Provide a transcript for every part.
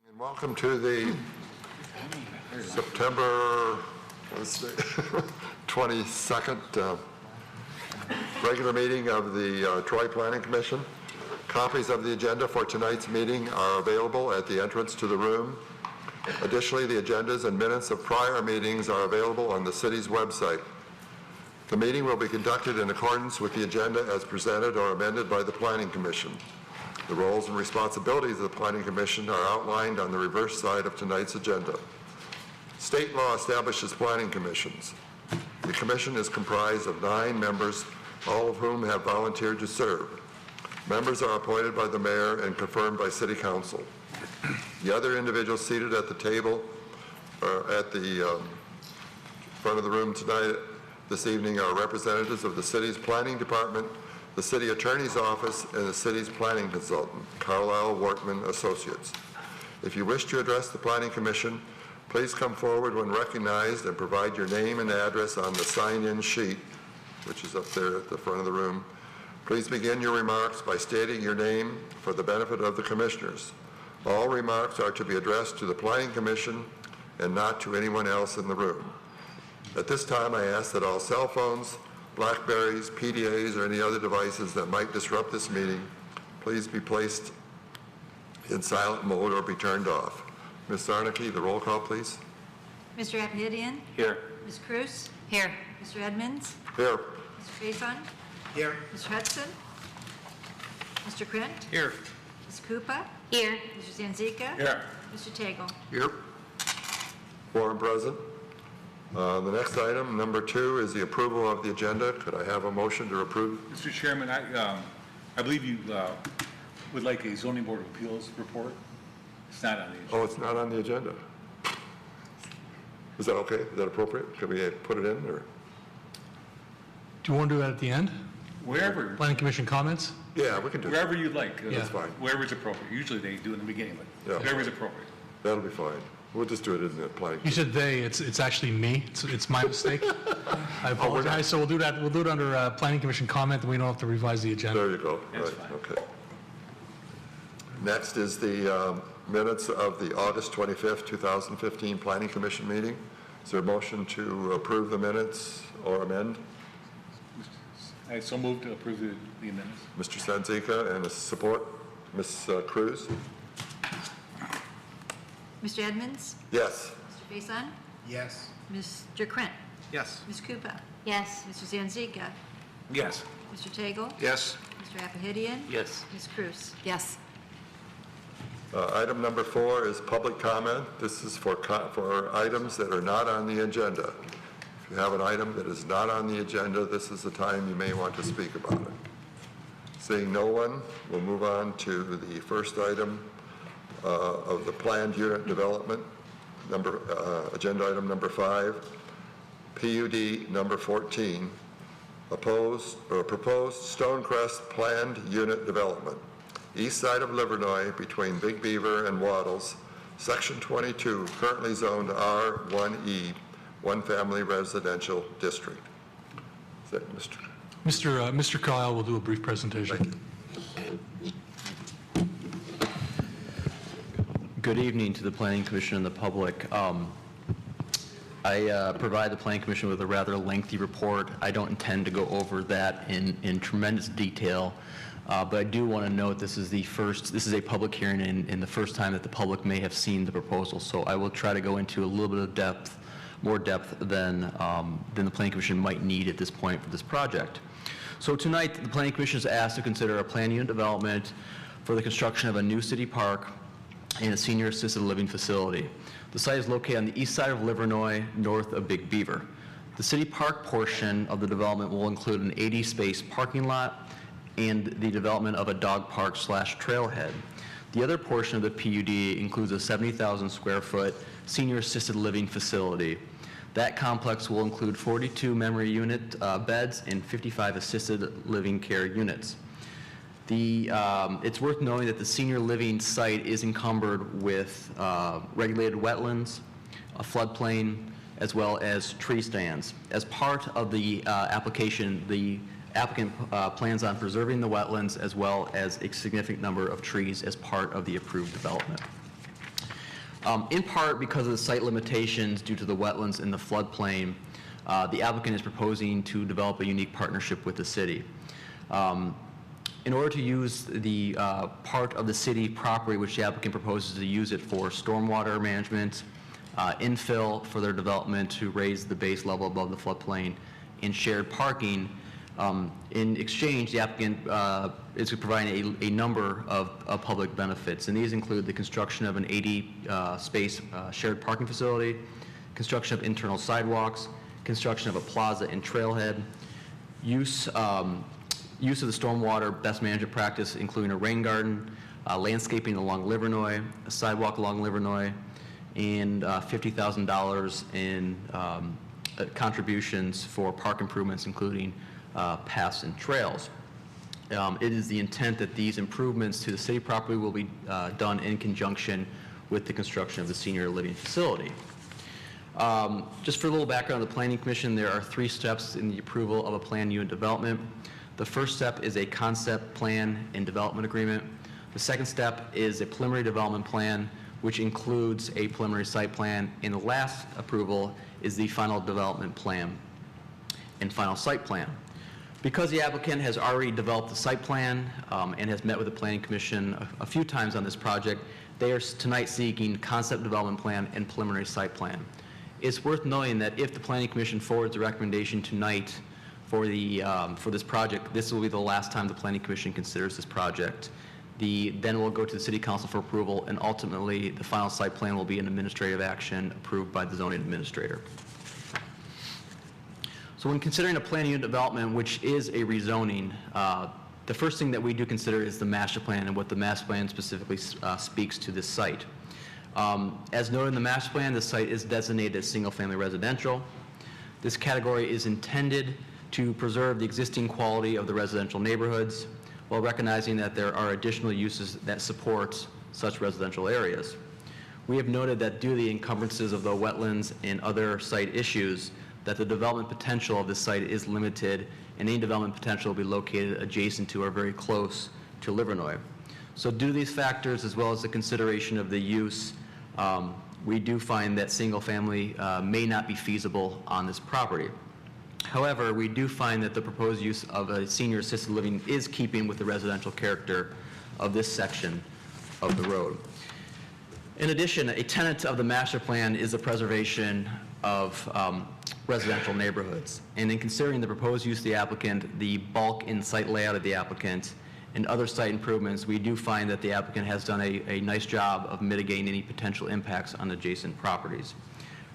And welcome to the September 22nd regular meeting of the Troy Planning Commission. Copies of the agenda for tonight's meeting are available at the entrance to the room. Additionally, the agendas and minutes of prior meetings are available on the city's website. The meeting will be conducted in accordance with the agenda as presented or amended by the Planning Commission. The roles and responsibilities of the Planning Commission are outlined on the reverse side of tonight's agenda. State law establishes planning commissions. The commission is comprised of 9 members, all of whom have volunteered to serve. Members are appointed by the mayor and confirmed by city council. The other individuals seated at the table or at the front of the room tonight, this evening, are representatives of the city's planning department, the city attorney's office, and the city's planning consultant, Carlisle Workman Associates. If you wish to address the Planning Commission, please come forward when recognized and provide your name and address on the sign-in sheet, which is up there at the front of the room. Please begin your remarks by stating your name for the benefit of the commissioners. All remarks are to be addressed to the Planning Commission and not to anyone else in the room. At this time, I ask that all cell phones, Blackberries, PDAs, or any other devices that might disrupt this meeting, please be placed in silent mode or be turned off. Ms. Zarnicki, the roll call, please. Mr. Apahidian? Here. Ms. Cruz? Here. Mr. Edmonds? Here. Mr. Faison? Here. Mr. Hudson? Mr. Krent? Here. Ms. Koopa? Here. Mr. Zanzika? Here. Mr. Tagle? Here. Quorum present. The next item, number 2, is the approval of the agenda. Could I have a motion to approve? Mr. Chairman, I believe you would like a zoning board of appeals report. It's not on the agenda. Oh, it's not on the agenda. Is that okay? Is that appropriate? Can we put it in, or? Do you want to do that at the end? Wherever, Planning Commission comments? Yeah, we can do that. wherever you'd like. That's fine. Wherever it's appropriate. Usually they do in the beginning, but Yeah. wherever is appropriate. That'll be fine. We'll just do it in the planning. You said they, it's actually me. It's my mistake. I apologize. So we'll do that. We'll do it under Planning Commission comment, and we don't have to revise the agenda. There you go. That's Right, fine. okay. Next is the minutes of the August 25th, 2015 Planning Commission meeting. Is there a motion to approve the minutes or amend? I so moved to approve the amendments. Mr. Sanzika, and a support, Ms. Cruz? Mr. Edmonds? Yes. Mr. Faison? Yes. Mr. Krent? Yes. Ms. Koopa? Yes. Mr. Zanzika? Yes. Mr. Tagle? Yes. Mr. Apahidian? Yes. Ms. Cruz? Yes. Item number 4 is public comment. This is for items that are not on the agenda. If you have an item that is not on the agenda, this is the time you may want to speak about it. Seeing no one, we'll move on to the first item of the planned unit development, agenda item number 5, PUD number 14, proposed Stonecrest planned unit development, east side of Livernois between Big Beaver and Waddles, section 22, currently zoned R1E, one family residential district. Is that Mr. Kyle will do a brief presentation. Thank you. Good evening to the Planning Commission and the public. I provide the Planning Commission with a rather lengthy report. I don't intend to go over that in tremendous detail, but I do want to note this is a public hearing and the first time that the public may have seen the proposal. So I will try to go into a little bit of more depth than the Planning Commission might need at this point for this project. So tonight, the Planning Commission is asked to consider a planned unit development for the construction of a new city park and a senior assisted living facility. The site is located on the east side of Livernois, north of Big Beaver. The city park portion of the development will include an 80-space parking lot and the development of a dog park / trailhead. The other portion of the PUD includes a 70,000 square foot senior assisted living facility. That complex will include 42 memory unit beds and 55 assisted living care units. It's worth knowing that the senior living site is encumbered with regulated wetlands, a floodplain, as well as tree stands. As part of the application, the applicant plans on preserving the wetlands as well as a significant number of trees as part of the approved development. In part because of the site limitations due to the wetlands in the floodplain, the applicant is proposing to develop a unique partnership with the city. In order to use the part of the city property which the applicant proposes to use it for stormwater management, infill for their development to raise the base level above the floodplain, and shared parking, in exchange, the applicant is providing a number of public benefits, and these include the construction of an 80-space shared parking facility, construction of internal sidewalks, construction of a plaza and trailhead, use of the stormwater best management practice, including a rain garden, landscaping along Livernois, a sidewalk along Livernois, and $50,000 in contributions for park improvements, including paths and trails. It is the intent that these improvements to the city property will be done in conjunction with the construction of the senior living facility. Just for a little background on the Planning Commission, there are 3 steps in the approval of a planned unit development. The first step is a concept plan and development agreement. The second step is a preliminary development plan, which includes a preliminary site plan, and the last approval is the final development plan and final site plan. Because the applicant has already developed the site plan and has met with the Planning Commission a few times on this project, they are tonight seeking concept development plan and preliminary site plan. It's worth noting that if the Planning Commission forwards a recommendation tonight for this project, this will be the last time the Planning Commission considers this project. Then we'll go to the City Council for approval, and ultimately the final site plan will be an administrative action approved by the zoning administrator. So when considering a planned unit development, which is a rezoning, the first thing that we do consider is the master plan and what the master plan specifically speaks to this site. As noted in the master plan, the site is designated as single-family residential. This category is intended to preserve the existing quality of the residential neighborhoods while recognizing that there are additional uses that support such residential areas. We have noted that due to the encumbrances of the wetlands and other site issues, that the development potential of this site is limited, and any development potential will be located adjacent to or very close to Livernois. So due to these factors, as well as the consideration of the use, we do find that single family may not be feasible on this property. However, we do find that the proposed use of a senior assisted living is keeping with the residential character of this section of the road. In addition, a tenet of the master plan is the preservation of residential neighborhoods. And in considering the proposed use of the applicant, the bulk and site layout of the applicant, and other site improvements, we do find that the applicant has done a nice job of mitigating any potential impacts on adjacent properties.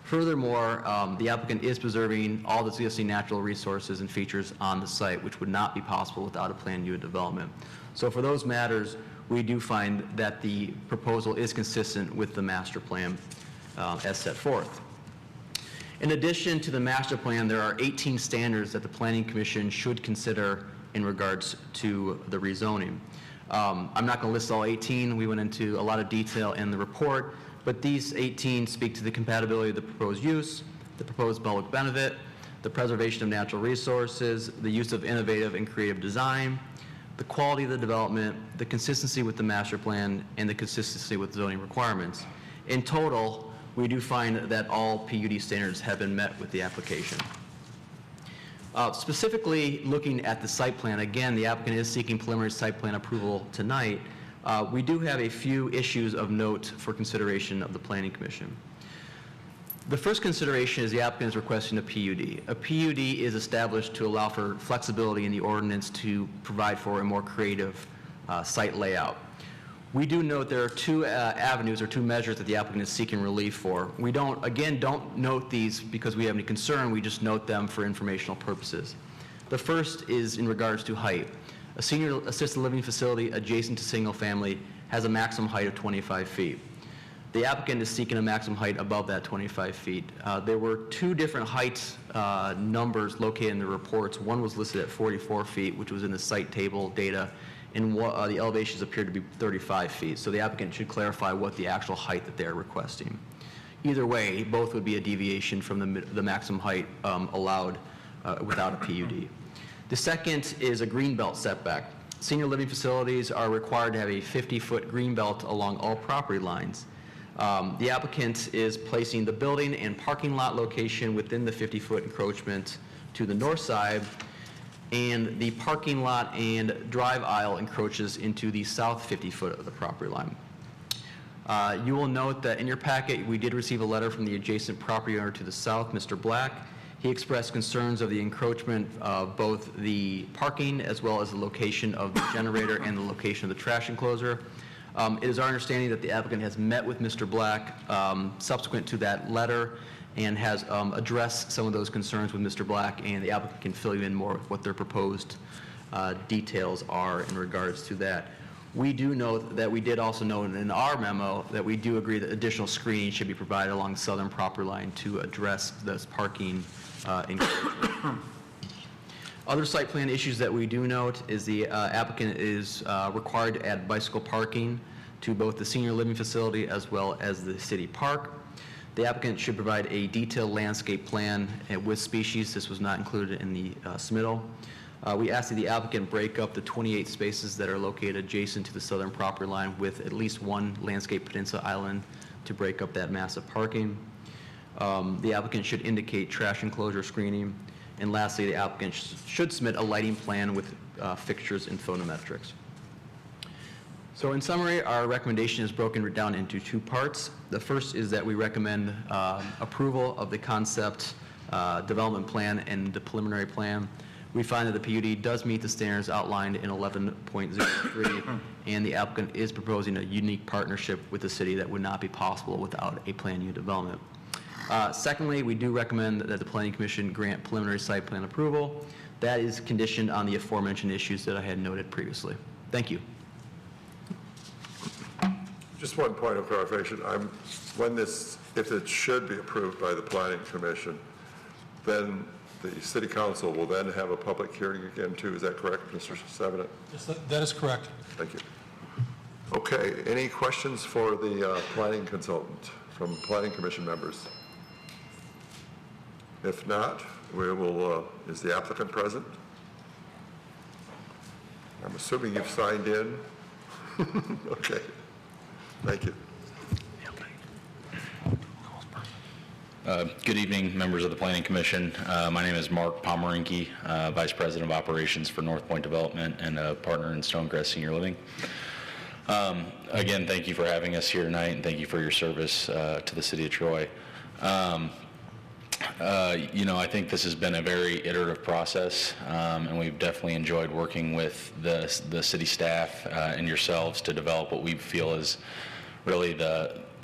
Furthermore, the applicant is preserving all the existing natural resources and features on the site, which would not be possible without a planned unit development. So for those matters, we do find that the proposal is consistent with the master plan as set forth. In addition to the master plan, there are 18 standards that the Planning Commission should consider in regards to the rezoning. I'm not going to list all 18. We went into a lot of detail in the report, but these 18 speak to the compatibility of the proposed use, the proposed public benefit, the preservation of natural resources, the use of innovative and creative design, the quality of the development, the consistency with the master plan, and the consistency with zoning requirements. In total, we do find that all PUD standards have been met with the application. Specifically looking at the site plan, again, the applicant is seeking preliminary site plan approval tonight. We do have a few issues of note for consideration of the Planning Commission. The first consideration is the applicant is requesting a PUD. A PUD is established to allow for flexibility in the ordinance to provide for a more creative site layout. We do note there are 2 avenues or 2 measures that the applicant is seeking relief for. We don't note these because we have any concern, we just note them for informational purposes. The first is in regards to height. A senior assisted living facility adjacent to single family has a maximum height of 25 feet. The applicant is seeking a maximum height above that 25 feet. There were 2 different height numbers located in the reports. One was listed at 44 feet, which was in the site table data, and the elevations appeared to be 35 feet. So the applicant should clarify what the actual height that they're requesting. Either way, both would be a deviation from the maximum height allowed without a PUD. The second is a greenbelt setback. Senior living facilities are required to have a 50-foot greenbelt along all property lines. The applicant is placing the building and parking lot location within the 50-foot encroachment to the north side, and the parking lot and drive aisle encroaches into the south 50-foot of the property line. You will note that in your packet, we did receive a letter from the adjacent property owner to the south, Mr. Black. He expressed concerns of the encroachment of both the parking as well as the location of the generator and the location of the trash enclosure. It is our understanding that the applicant has met with Mr. Black subsequent to that letter and has addressed some of those concerns with Mr. Black, and the applicant can fill you in more with what their proposed details are in regards to that. We do note that we did also note in our memo that we do agree that additional screening should be provided along the southern property line to address this parking encroachment. Other site plan issues that we do note is the applicant is required to add bicycle parking to both the senior living facility as well as the city park. The applicant should provide a detailed landscape plan with species. This was not included in the submittal. We ask that the applicant break up the 28 spaces that are located adjacent to the southern property line with at least one landscape peninsula island to break up that massive parking. The applicant should indicate trash enclosure screening. And lastly, the applicant should submit a lighting plan with fixtures and photometrics. So in summary, our recommendation is broken down into two parts. The first is that we recommend approval of the concept development plan and the preliminary plan. We find that the PUD does meet the standards outlined in 11.03, and the applicant is proposing a unique partnership with the city that would not be possible without a planned unit development. Secondly, we do recommend that the Planning Commission grant preliminary site plan approval. That is conditioned on the aforementioned issues that I had noted previously. Thank you. Just one point of clarification. If it should be approved by the Planning Commission, then the City Council will then have a public hearing again too. Is that correct, Mr. Savinet? Yes, that is correct. Thank you. Okay, any questions for the planning consultant from Planning Commission members? If not, we will, is the applicant present? I'm assuming you've signed in. Okay, thank you. Good evening, members of the Planning Commission. My name is Mark Pomeranke, Vice President of Operations for North Point Development and a partner in Stonecrest Senior Living. Again, thank you for having us here tonight, and thank you for your service to the City of Troy. I think this has been a very iterative process, and we've definitely enjoyed working with the city staff and yourselves to develop what we feel is really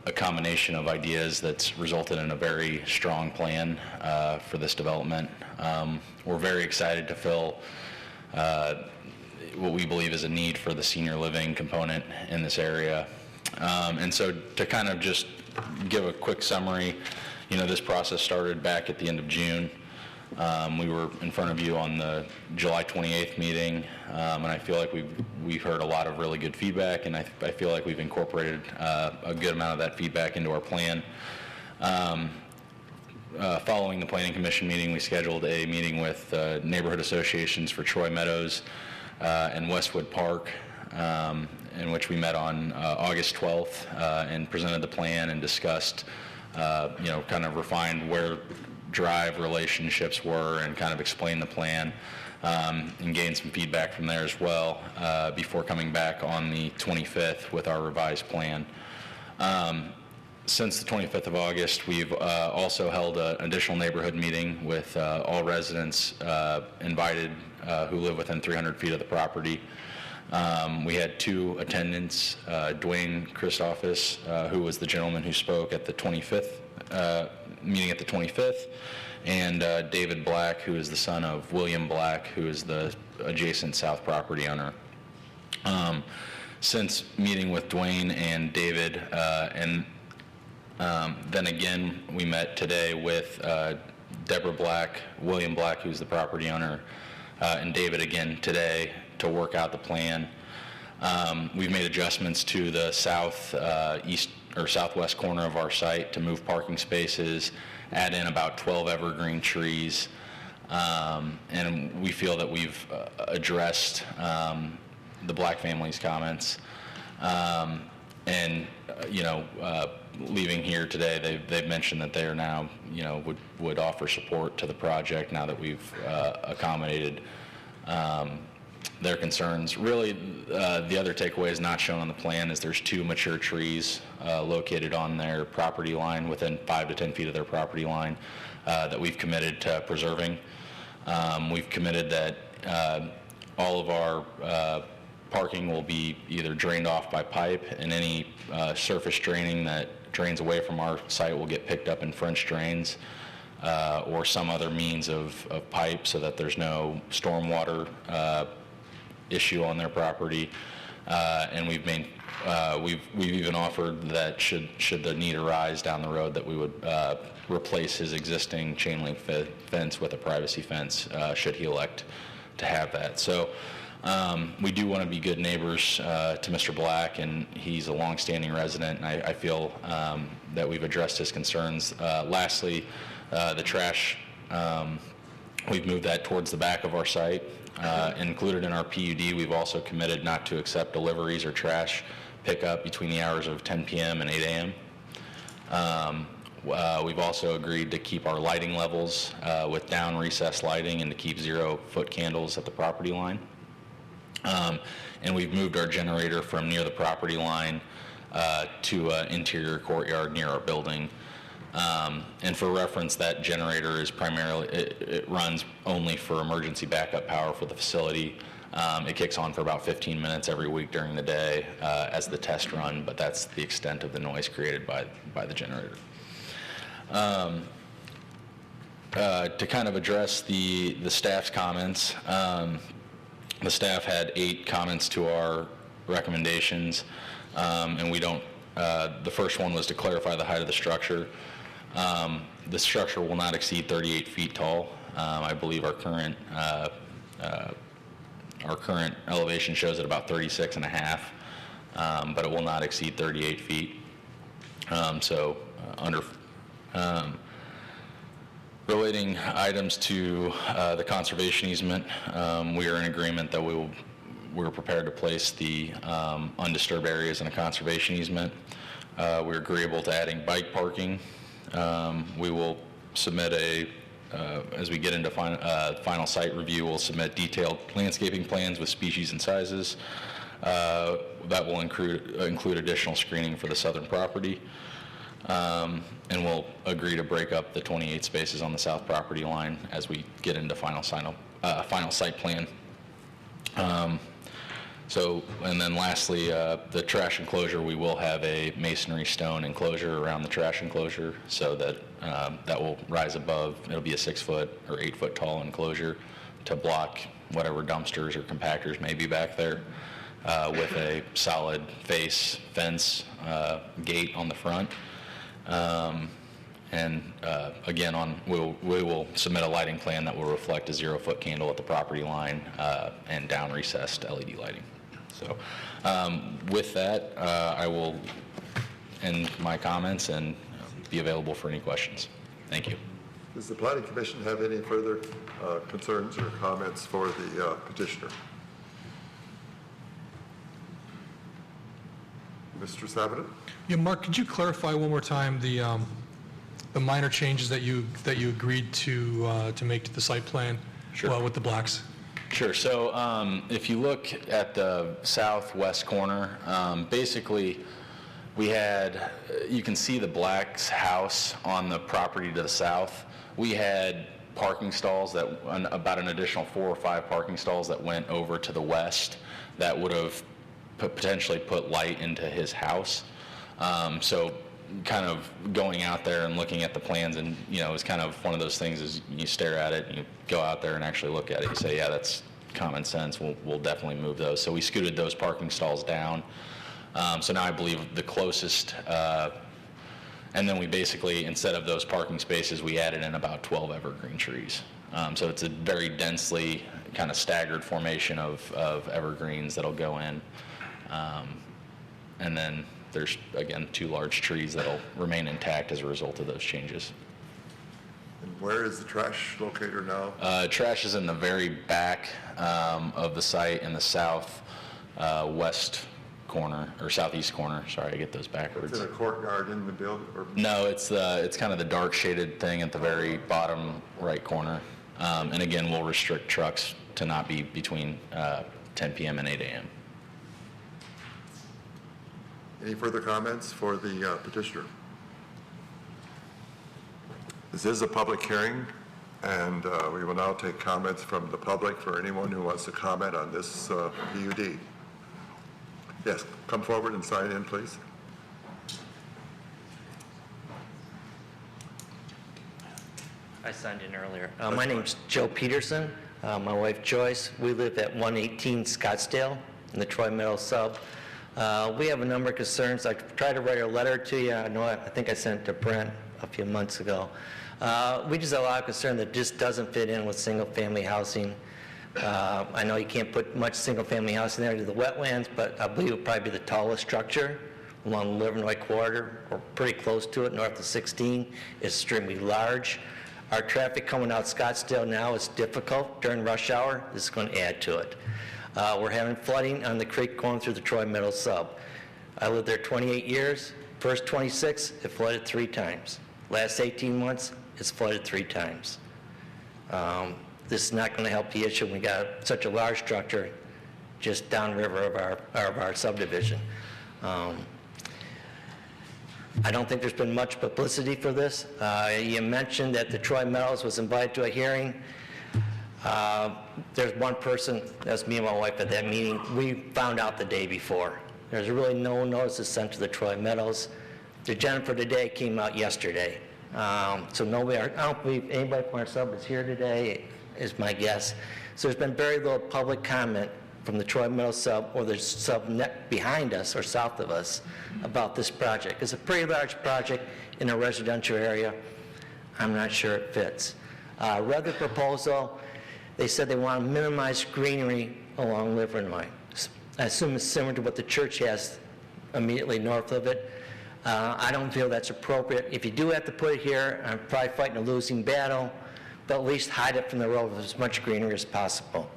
a combination of ideas that's resulted in a very strong plan for this development. We're very excited to fill what we believe is a need for the senior living component in this area. And so to kind of just give a quick summary, this process started back at the end of June. We were in front of you on the July 28th meeting, and I feel like we've heard a lot of really good feedback, and I feel like we've incorporated a good amount of that feedback into our plan. Following the Planning Commission meeting, we scheduled a meeting with neighborhood associations for Troy Meadows and Westwood Park, in which we met on August 12th and presented the plan and discussed, kind of refined where drive relationships were and kind of explained the plan and gained some feedback from there as well before coming back on the 25th with our revised plan. Since the 25th of August, we've also held an additional neighborhood meeting with all residents invited who live within 300 feet of the property. We had two attendants, Dwayne Christophus, who was the gentleman who spoke at the 25th meeting at the 25th, and David Black, who is the son of William Black, who is the adjacent south property owner. Since meeting with Dwayne and David, and then again, we met today with Deborah Black, William Black, who's the property owner, and David again today to work out the plan. We've made adjustments to the southeast or southwest corner of our site to move parking spaces, add in about 12 evergreen trees, and we feel that we've addressed the Black family's comments. leaving here today, they've mentioned that they are now, would offer support to the project now that we've accommodated their concerns. Really, the other takeaway is not shown on the plan is there's 2 mature trees located on their property line within 5 to 10 feet of their property line that we've committed to preserving. We've committed that all of our parking will be either drained off by pipe, and any surface draining that drains away from our site will get picked up in French drains or some other means of pipe, so that there's no stormwater issue on their property. And we've even offered that should the need arise down the road, that we would replace his existing chain link fence with a privacy fence should he elect to have that. So we do want to be good neighbors to Mr. Black, and he's a longstanding resident, and I feel that we've addressed his concerns. Lastly, the trash, we've moved that towards the back of our site. Included in our PUD, we've also committed not to accept deliveries or trash pickup between the hours of 10 p.m. and 8 a.m. We've also agreed to keep our lighting levels with down recessed lighting, and to keep 0-foot candles at the property line. And we've moved our generator from near the property line to an interior courtyard near our building. And for reference, that generator is primarily, it runs only for emergency backup power for the facility. It kicks on for about 15 minutes every week during the day as the test run, but that's the extent of the noise created by the generator. To kind of address the staff's comments, the staff had 8 comments to our recommendations, and we don't, the first one was to clarify the height of the structure. The structure will not exceed 38 feet tall. I believe our current elevation shows at about 36 and a half, but it will not exceed 38 feet. Relating items to the conservation easement, we are in agreement that we're prepared to place the undisturbed areas in a conservation easement. We're agreeable to adding bike parking. We will submit as we get into final site review, we'll submit detailed landscaping plans with species and sizes. That will include additional screening for the southern property. And we'll agree to break up the 28 spaces on the south property line as we get into final site plan. And then lastly, the trash enclosure, we will have a masonry stone enclosure around the trash enclosure, so that that will rise above. It'll be a 6-foot or 8-foot tall enclosure to block whatever dumpsters or compactors may be back there, with a solid face fence gate on the front. Again, we will submit a lighting plan that will reflect a 0-foot candle at the property line and down recessed LED lighting. So with that, I will end my comments and be available for any questions. Thank you. Does the Planning Commission have any further concerns or comments for the petitioner? Mr. Sabato? Yeah, Mark, could you clarify one more time the minor changes that you agreed to make to the site plan? Sure. With the Blacks? Sure. So if you look at the southwest corner, basically we had, you can see the Blacks' house on the property to the south. We had parking stalls about an additional 4 or 5 parking stalls that went over to the west that would have potentially put light into his house. So kind of going out there and looking at the plans, and it's kind of one of those things is you stare at it and you go out there and actually look at it, you say, yeah, that's common sense, we'll definitely move those. So we scooted those parking stalls down. So now I believe the closest, and then we basically, instead of those parking spaces, we added in about 12 evergreen trees. So it's a very densely kind of staggered formation of evergreens that'll go in. And then there's, again, 2 large trees that'll remain intact as a result of those changes. And where is the trash locator now? Trash is in the very back of the site in the south west corner, or southeast corner, sorry, I get those backwards. Is it a courtyard in the building, or? No, it's kind of the dark shaded thing at the very bottom right corner. And again, we'll restrict trucks to not be between 10 p.m. and 8 a.m. Any further comments for the petitioner? This is a public hearing, and we will now take comments from the public for anyone who wants to comment on this PUD. Yes, come forward and sign in, please. I signed in earlier. My name's Joe Peterson. My wife Joyce. We live at 118 Scottsdale in the Troy Meadows sub. We have a number of concerns. I tried to write a letter to you. I think I sent it to Brent a few months ago. We just have a lot of concern that just doesn't fit in with single-family housing. I know you can't put much single-family housing there to the wetlands, but I believe it would probably be the tallest structure along the Livernois Corridor, or pretty close to it, north of 16. It's extremely large. Our traffic coming out Scottsdale now is difficult during rush hour. This is going to add to it. We're having flooding on the creek going through the Troy Meadows sub. I lived there 28 years. First 26, it flooded 3 times. Last 18 months, it's flooded 3 times. This is not going to help the issue. We got such a large structure just downriver of our subdivision. I don't think there's been much publicity for this. You mentioned that the Troy Meadows was invited to a hearing. There's one person, that's me and my wife at that meeting, we found out the day before. There's really no notices sent to the Troy Meadows. The agenda for today came out yesterday. So nobody, I don't believe anybody from our sub is here today, is my guess. So there's been very little public comment from the Troy Meadows sub or the sub behind us or south of us about this project. It's a pretty large project in a residential area. I'm not sure it fits. Read the proposal. They said they want to minimize greenery along Livernois. I assume it's similar to what the church has immediately north of it. I don't feel that's appropriate. If you do have to put it here, I'm probably fighting a losing battle, but at least hide it from the road with as much greenery as possible.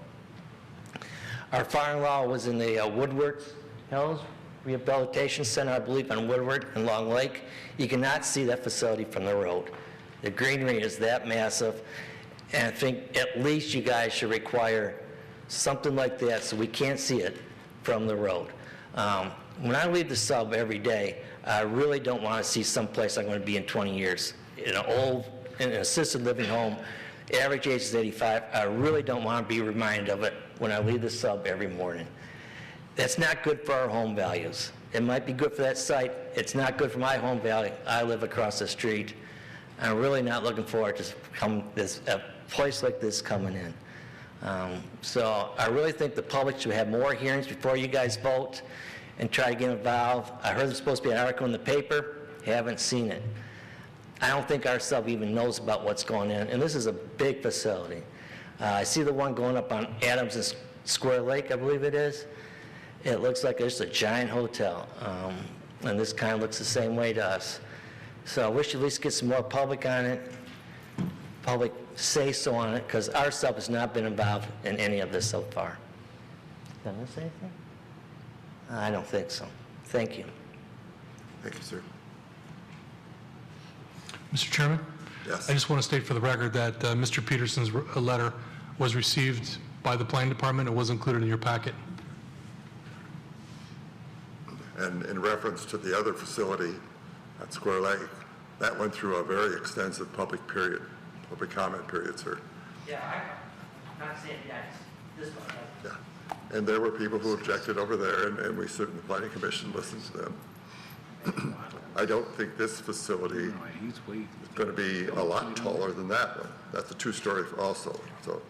Our father-in-law was in the Woodward Hills Rehabilitation Center, I believe, on Woodward and Long Lake. You cannot see that facility from the road. The greenery is that massive, and I think at least you guys should require something like that so we can't see it from the road. When I leave the sub every day, I really don't want to see someplace I'm going to be in 20 years. In an assisted living home, average age is 85. I really don't want to be reminded of it when I leave the sub every morning. That's not good for our home values. It might be good for that site. It's not good for my home value. I live across the street. I'm really not looking forward to a place like this coming in. So I really think the public should have more hearings before you guys vote and try to get involved. I heard there's supposed to be an article in the paper. Haven't seen it. I don't think our sub even knows about what's going on, and this is a big facility. I see the one going up on Adams and Square Lake, I believe it is. It looks like it's a giant hotel, and this kind of looks the same way to us. So I wish at least get some more public on it, public say-so on it, because our sub has not been involved in any of this so far. Did I miss anything? I don't think so. Thank you. Thank you, sir. Mr. Chairman? Yes. I just want to state for the record that Mr. Peterson's letter was received by the planning department. It was included in your packet. And in reference to the other facility at Square Lake, that went through a very extensive public comment period, sir. Yeah, I'm not saying yes. This one. Yeah. And there were people who objected over there, and we certainly, the planning commission listened to them. I don't think this facility is going to be a lot taller than that one. That's a 2-story also, so.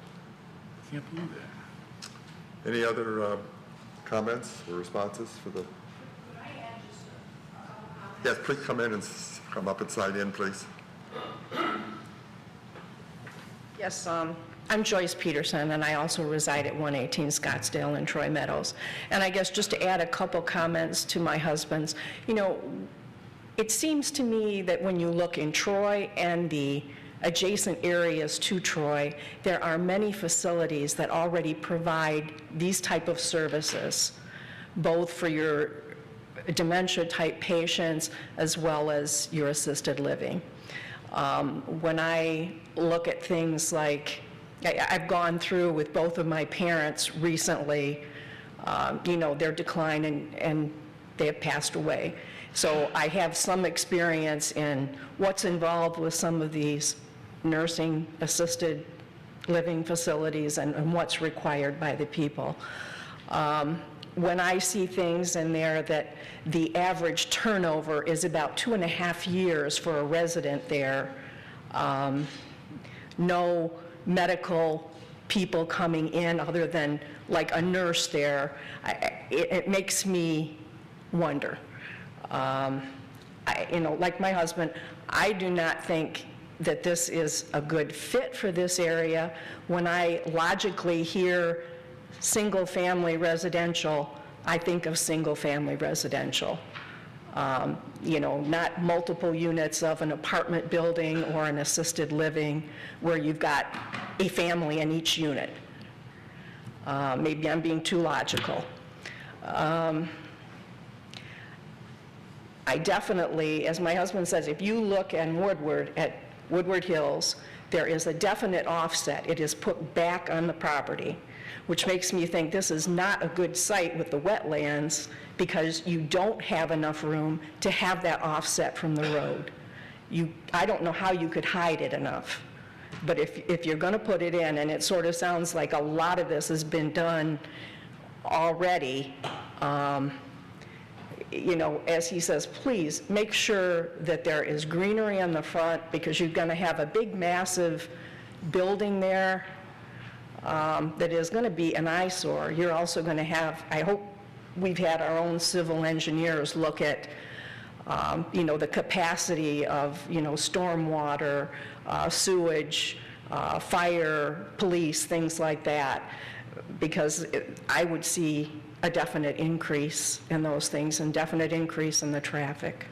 I can't believe that. Any other comments or responses for the? Yes, please come in and come up and sign in, please. Yes, I'm Joyce Peterson, and I also reside at 118 Scottsdale in Troy Meadows. And I guess just to add a couple comments to my husband's, it seems to me that when you look in Troy and the adjacent areas to Troy, there are many facilities that already provide these type of services both for your dementia-type patients as well as your assisted living. When I look at things like, I've gone through with both of my parents recently, their decline and they have passed away. So I have some experience in what's involved with some of these nursing assisted living facilities and what's required by the people. When I see things in there that the average turnover is about 2.5 years for a resident there, no medical people coming in other than like a nurse there, it makes me wonder. Like my husband, I do not think that this is a good fit for this area. When I logically hear single-family residential, I think of single-family residential. Not multiple units of an apartment building or an assisted living where you've got a family in each unit. Maybe I'm being too logical. I definitely, as my husband says, if you look at Woodward Hills, there is a definite offset. It is put back on the property, which makes me think this is not a good site with the wetlands because you don't have enough room to have that offset from the road. I don't know how you could hide it enough. But if you're going to put it in, and it sort of sounds like a lot of this has been done already, as he says, please make sure that there is greenery on the front because you're going to have a big, massive building there that is going to be an eyesore. You're also going to have, I hope we've had our own civil engineers look at, the capacity of, stormwater, sewage, fire, police, things like that, because I would see a definite increase in those things and definite increase in the traffic.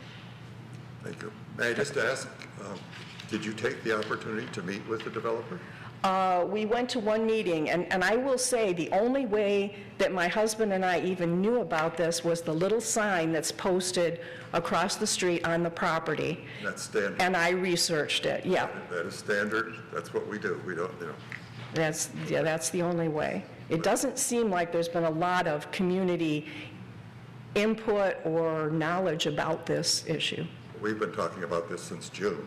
Thank you. May I just ask, did you take the opportunity to meet with the developer? We went to one meeting, and I will say the only way that my husband and I even knew about this was the little sign that's posted across the street on the property. That's standard. And I researched it, yeah. That is standard. That's what we do. We don't, That's the only way. It doesn't seem like there's been a lot of community input or knowledge about this issue. We've been talking about this since June.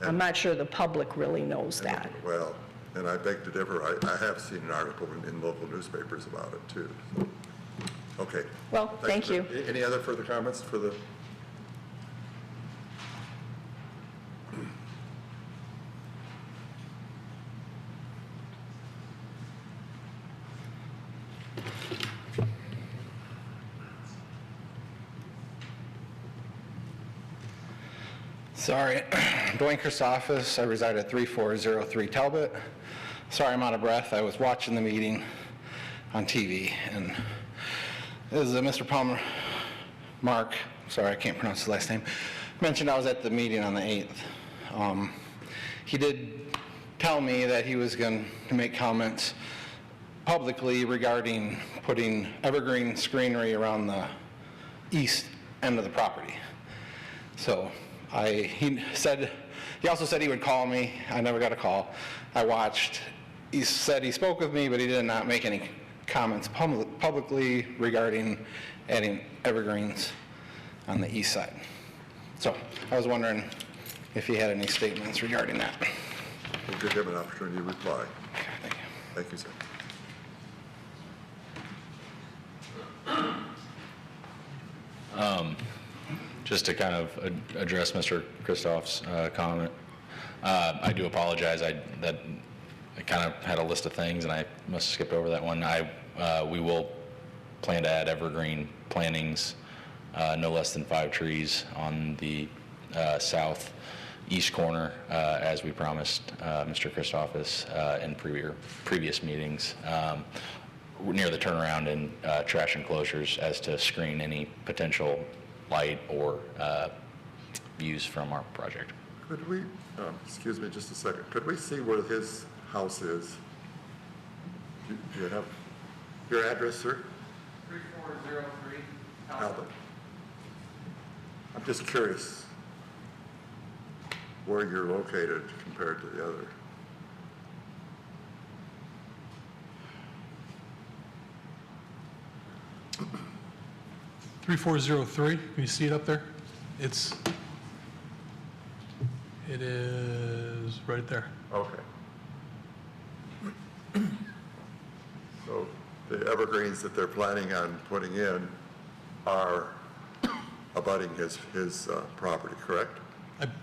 I'm not sure the public really knows that. Well, and I beg to differ. I have seen an article in local newspapers about it, too. So. Okay. Well, thank you. Any other further comments for the... Sorry, Dwayne Christophas. I reside at 3403 Talbot. Sorry, I'm out of breath. I was watching the meeting on TV, and this is Mr. Palmer, Mark, sorry, I can't pronounce his last name, mentioned I was at the meeting on the 8th. He did tell me that he was going to make comments publicly regarding putting evergreen screenery around the east end of the property. So he also said he would call me. I never got a call. I watched. He said he spoke with me, but he did not make any comments publicly regarding adding evergreens on the east side. So I was wondering if he had any statements regarding that. We'll give him an opportunity to reply. Okay, thank you. Thank you, sir. Just to kind of address Mr. Christoph's comment, I do apologize. I kind of had a list of things, and I must have skipped over that one. We will plan to add evergreen plantings, no less than 5 trees on the southeast corner, as we promised Mr. Christophas in previous meetings, near the turnaround and trash enclosures, as to screen any potential light or views from our project. Could we, excuse me just a second, could we see where his house is? Do you have your address, sir? 3403. Talbot. I'm just curious where you're located compared to the other. (3403). Can you see it up there? It is right there. Okay. So the evergreens that they're planning on putting in are abutting his property, correct?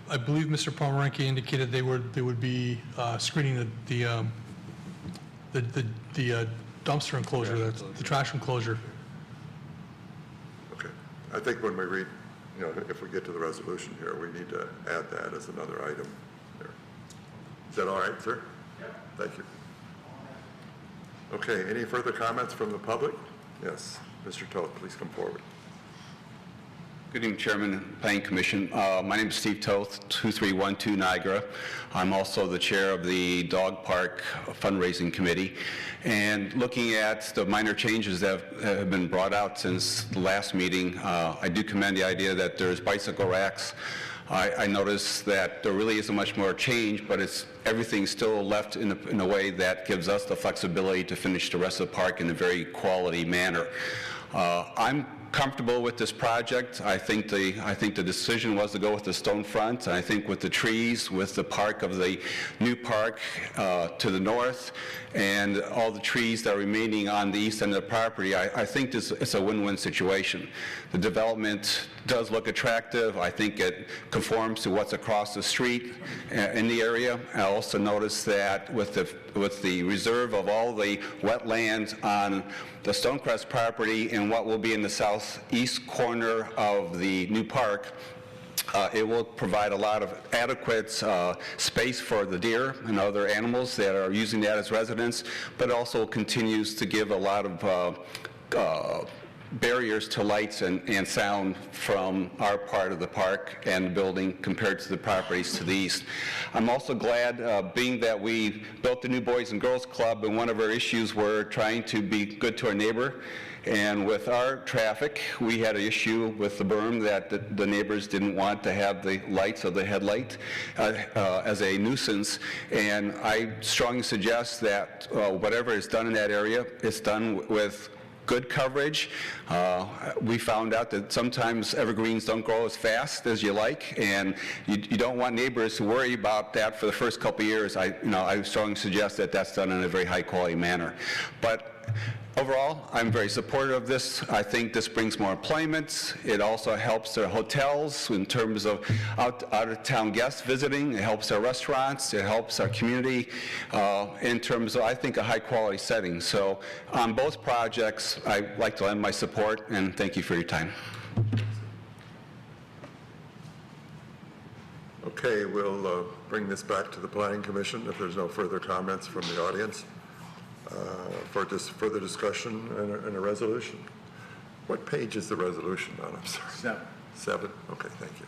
I believe Mr. Pomeranke indicated they would be screening the dumpster enclosure, the trash enclosure. Okay. I think when we read, if we get to the resolution here, we need to add that as another item there. Is that all right, sir? Yeah. Thank you. Okay, any further comments from the public? Yes, Mr. Toth, please come forward. Good evening, Chairman and Planning Commission. My name is Steve Toth, 2312 Niagara. I'm also the chair of the Dog Park Fundraising Committee. And looking at the minor changes that have been brought out since the last meeting, I do commend the idea that there's bicycle racks. I noticed that there really isn't much more change, but everything's still left in a way that gives us the flexibility to finish the rest of the park in a very quality manner. I'm comfortable with this project. I think the decision was to go with the stone front. I think with the trees, with the park of the new park to the north, and all the trees that are remaining on the east end of the property, I think it's a win-win situation. The development does look attractive. I think it conforms to what's across the street in the area. I also noticed that with the reserve of all the wetlands on the Stonecrest property and what will be in the southeast corner of the new park, it will provide a lot of adequate space for the deer and other animals that are using that as residence, but also continues to give a lot of barriers to lights and sound from our part of the park and the building compared to the properties to the east. I'm also glad, being that we built the new Boys and Girls Club, and one of our issues were trying to be good to our neighbor. And with our traffic, we had an issue with the berm that the neighbors didn't want to have the lights of the headlight as a nuisance. And I strongly suggest that whatever is done in that area is done with good coverage. We found out that sometimes evergreens don't grow as fast as you like, and you don't want neighbors to worry about that for the first couple of years. I strongly suggest that that's done in a very high quality manner. But overall, I'm very supportive of this. I think this brings more employment. It also helps their hotels in terms of out-of-town guests visiting. It helps our restaurants. It helps our community in terms of, I think, a high-quality setting. So on both projects, I'd like to lend my support, and thank you for your time. Okay, we'll bring this back to the Planning Commission if there's no further comments from the audience. For just further discussion and a resolution. What page is the resolution on? I'm sorry. 7. 7? Okay, thank you.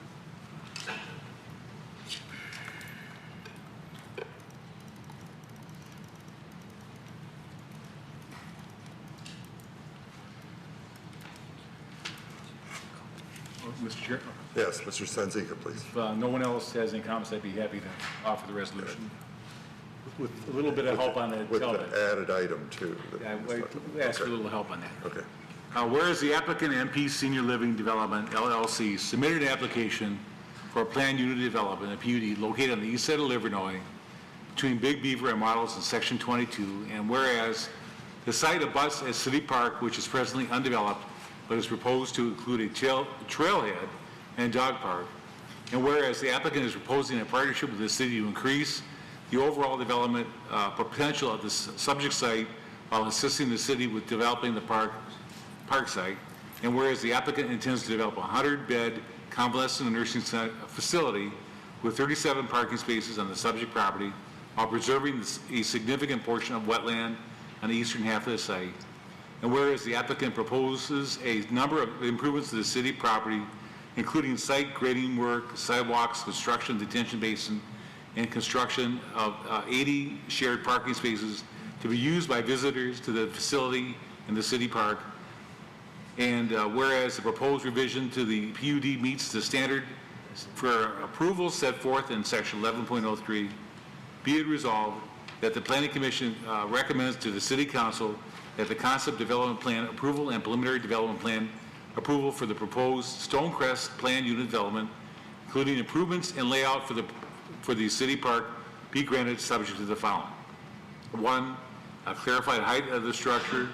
Mr. Chair, Yes, Mr. Senzika, please. if no one else has any comments, I'd be happy to offer the resolution. With a little bit of help on the With Talbot. the added item, too. I ask for a little help on that. Okay. Whereas the applicant MP Senior Living Development LLC submitted an application for a planned unit development, a PUD, located on the east side of Livernois between Big Beaver and Models in Section 22, and whereas the site abuts a city park which is presently undeveloped but is proposed to include a trailhead and dog park, and whereas the applicant is proposing a partnership with the city to increase the overall development potential of the subject site while assisting the city with developing the park site, and whereas the applicant intends to develop a 100-bed convalescent nursing facility with 37 parking spaces on the subject property while preserving a significant portion of wetland on the eastern half of the site, and whereas the applicant proposes a number of improvements to the city property, including site grading work, sidewalks, construction, detention basin, and construction of 80 shared parking spaces to be used by visitors to the facility in the city park. And whereas the proposed revision to the PUD meets the standard for approval set forth in section 11.03, be it resolved that the Planning Commission recommends to the City Council that the concept development plan approval and preliminary development plan approval for the proposed Stonecrest Plan Unit development, including improvements and layout for the city park, be granted subject to the following. 1, a clarified height of the structure.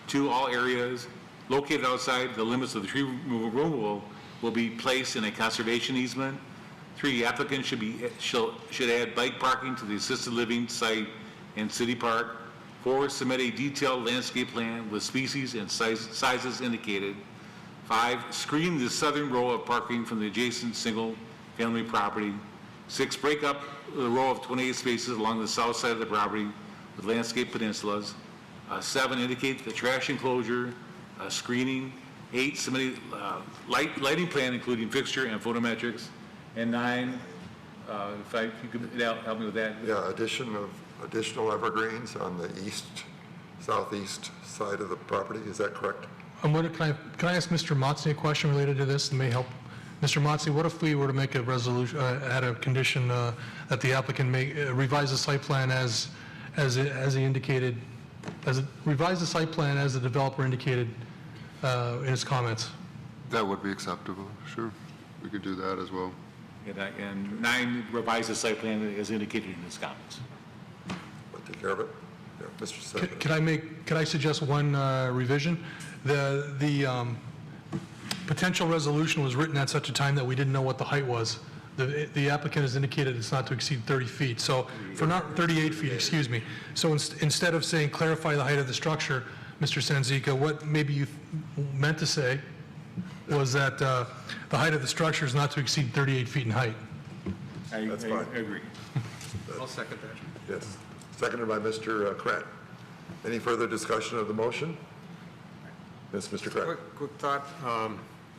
2, all areas located outside the limits of the tree removal will be placed in a conservation easement. 3, applicant should add bike parking to the assisted living site and city park. 4, submit a detailed landscape plan with species and sizes indicated. 5, screen the southern row of parking from the adjacent single-family property. 6, break up the row of 28 spaces along the south side of the property with landscape peninsulas. 7, indicate the trash enclosure, screening. 8, submit a lighting plan including fixture and photometrics. And 9, if you could help me with that. Yeah, additional evergreens on the southeast side of the property, is that correct? Can I ask Mr. Motzi a question related to this that may help? Mr. Motzi, what if we were to make a resolution, add a condition that the applicant may revise the site plan as he indicated, revise the site plan as the developer indicated in his comments? That would be acceptable, sure. We could do that as well. And 9, revise the site plan as indicated in his comments. I'll take care of it. Yeah, Mr. Secretary. Could I suggest one revision? The potential resolution was written at such a time that we didn't know what the height was. The applicant has indicated it's not to exceed 30 feet, so for not 38 feet, excuse me. So instead of saying clarify the height of the structure, Mr. Sanzica, what maybe you meant to say was that the height of the structure is not to exceed 38 feet in height. That's fine. I agree. I'll second that. Yes. Seconded by Mr. Krant. Any further discussion of the motion? Yes, Mr. Krant. Quick thought.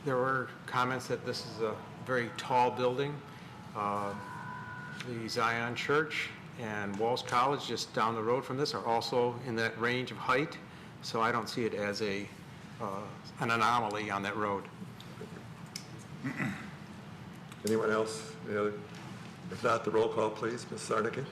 There were comments that this is a very tall building. The Zion Church and Walsh College, just down the road from this, are also in that range of height. So I don't see it as an anomaly on that road. Anyone else? Any other? If not, the roll call, please. Ms. Sarnicki?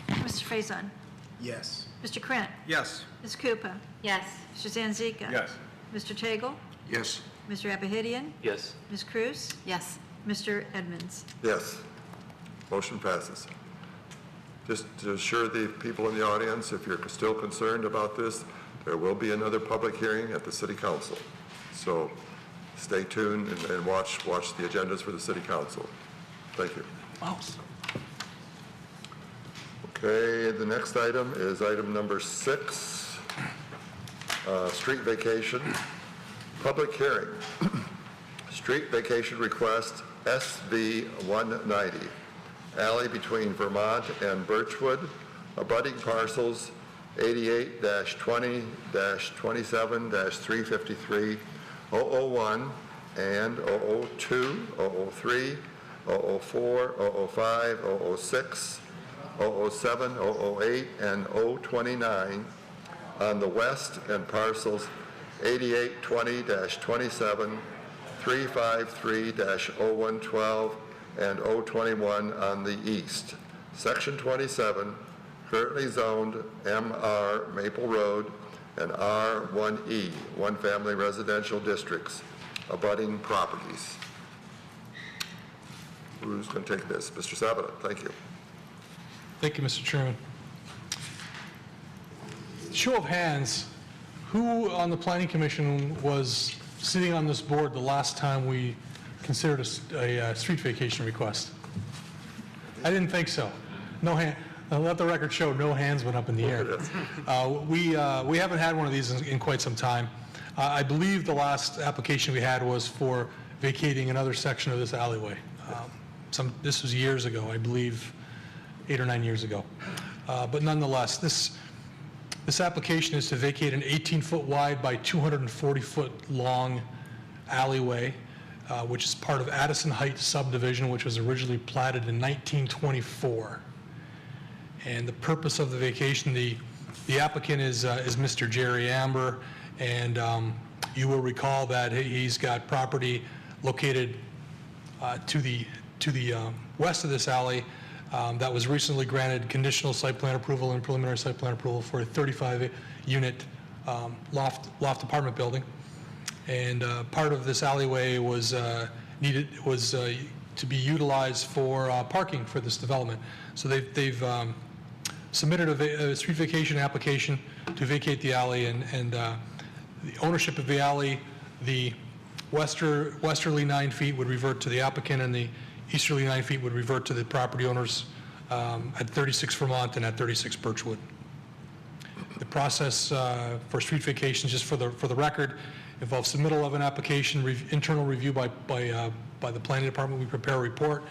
Mr. Faison. Yes. Mr. Krant. Yes. Ms. Koopa. Yes. Mr. Zanzika. Yes. Mr. Tagle. Yes. Mr. Apahidian. Yes. Ms. Cruz. Yes. Mr. Edmonds. Yes. Motion passes. Just to assure the people in the audience, if you're still concerned about this, there will be another public hearing at the City Council. So stay tuned and watch the agendas for the City Council. Thank you. Okay, the next item is item number 6, street vacation. Public hearing. Street vacation request SV 190. Alley between Vermont and Birchwood, abutting parcels 88-20-27-353, 001, and 002, 003, 004, 005, 006, 007, 008, and 029 on the west, and parcels 88-20-27, 353-0112, and 021 on the east. Section 27, currently zoned MR Maple Road and R1E, one-family residential districts, abutting properties. Who's going to take this? Mr. Sabata, thank you. Thank you, Mr. Chairman. Show of hands, who on the Planning Commission was sitting on this board the last time we considered a street vacation request? I didn't think so. No hand. Let the record show no hands went up in the air. We haven't had one of these in quite some time. I believe the last application we had was for vacating another section of this alleyway. This was years ago, I believe 8 or 9 years ago. But nonetheless, this application is to vacate an 18-foot wide by 240-foot long alleyway, which is part of Addison Heights subdivision, which was originally platted in 1924. And the purpose of the vacation, the The applicant is Mr. Jerry Amber, and you will recall that he's got property located to the west of this alley that was recently granted conditional site plan approval and preliminary site plan approval for a 35-unit loft apartment building. And part of this alleyway was to be utilized for parking for this development. So they've submitted a street vacation application to vacate the alley, and the ownership of the alley, the westerly 9 feet would revert to the applicant, and the easterly 9 feet would revert to the property owners at 36 Vermont and at 36 Birchwood. The process for street vacations, just for the record, involves submittal of an application, internal review by the planning department. We prepare a report,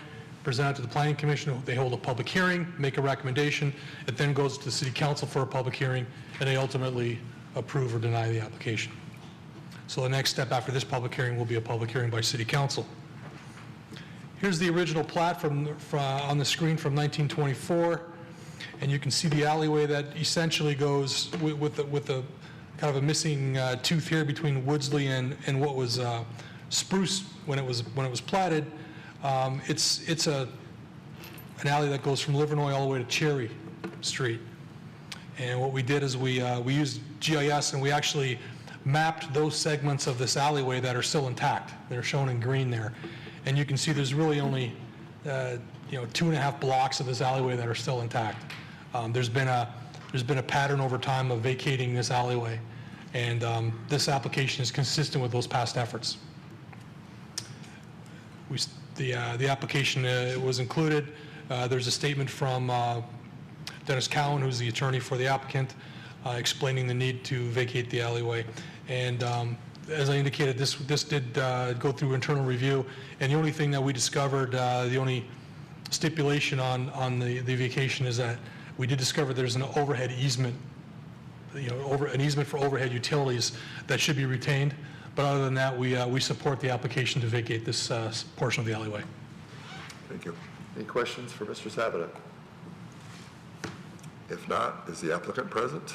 present it to the planning commission. They hold a public hearing, make a recommendation. It then goes to the city council for a public hearing, and they ultimately approve or deny the application. So the next step after this public hearing will be a public hearing by city council. Here's the original plat on the screen from 1924, and you can see the alleyway that essentially goes with the kind of a missing tooth here between Woodsley and what was Spruce when it was platted. It's an alley that goes from Livernois all the way to Cherry Street. And what we did is we used GIS, and we actually mapped those segments of this alleyway that are still intact. They're shown in green there. And you can see there's really only 2.5 blocks of this alleyway that are still intact. There's been a pattern over time of vacating this alleyway, and this application is consistent with those past efforts. The application was included. There's a statement from Dennis Cowan, who's the attorney for the applicant, explaining the need to vacate the alleyway. And as I indicated, this did go through internal review, and the only thing that we discovered, the only stipulation on the vacation is that we did discover there's an overhead easement, an easement for overhead utilities that should be retained. But other than that, we support the application to vacate this portion of the alleyway. Thank you. Any questions for Mr. Sabato? If not, is the applicant present?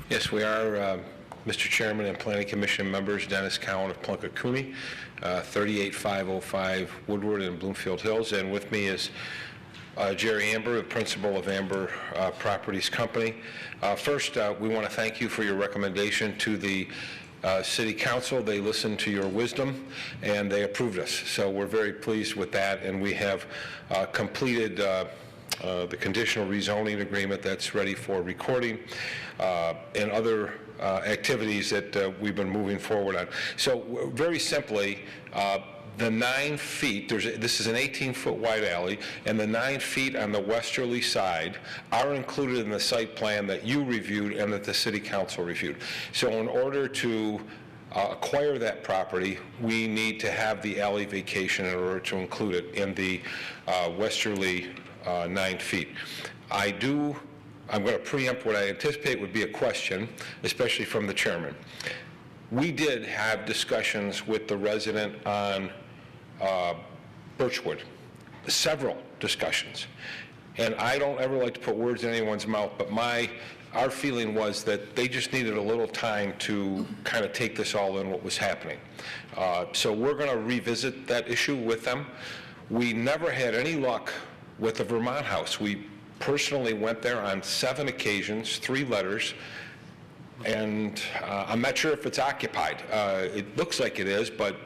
Yes, we are, Mr. Chairman and Planning Commission members, Dennis Cowan of Plunkett Cooney, 38505 Woodward in Bloomfield Hills, and with me is Jerry Amber, the principal of Amber Properties Company. First, we want to thank you for your recommendation to the City Council. They listened to your wisdom and they approved us. So we're very pleased with that, and we have completed the conditional rezoning agreement that's ready for recording and other activities that we've been moving forward on. So very simply, the 9 feet, this is an 18-foot wide alley, and the 9 feet on the westerly side are included in the site plan that you reviewed and that the City Council reviewed. So in order to acquire that property, we need to have the alley vacation in order to include it in the westerly 9 feet. I'm going to preempt what I anticipate would be a question, especially from the chairman. We did have discussions with the resident on Birchwood, several discussions. And I don't ever like to put words in anyone's mouth, but our feeling was that they just needed a little time to kind of take this all in, what was happening. So we're going to revisit that issue with them. We never had any luck with the Vermont House. We personally went there on 7 occasions, 3 letters, and I'm not sure if it's occupied. It looks like it is, but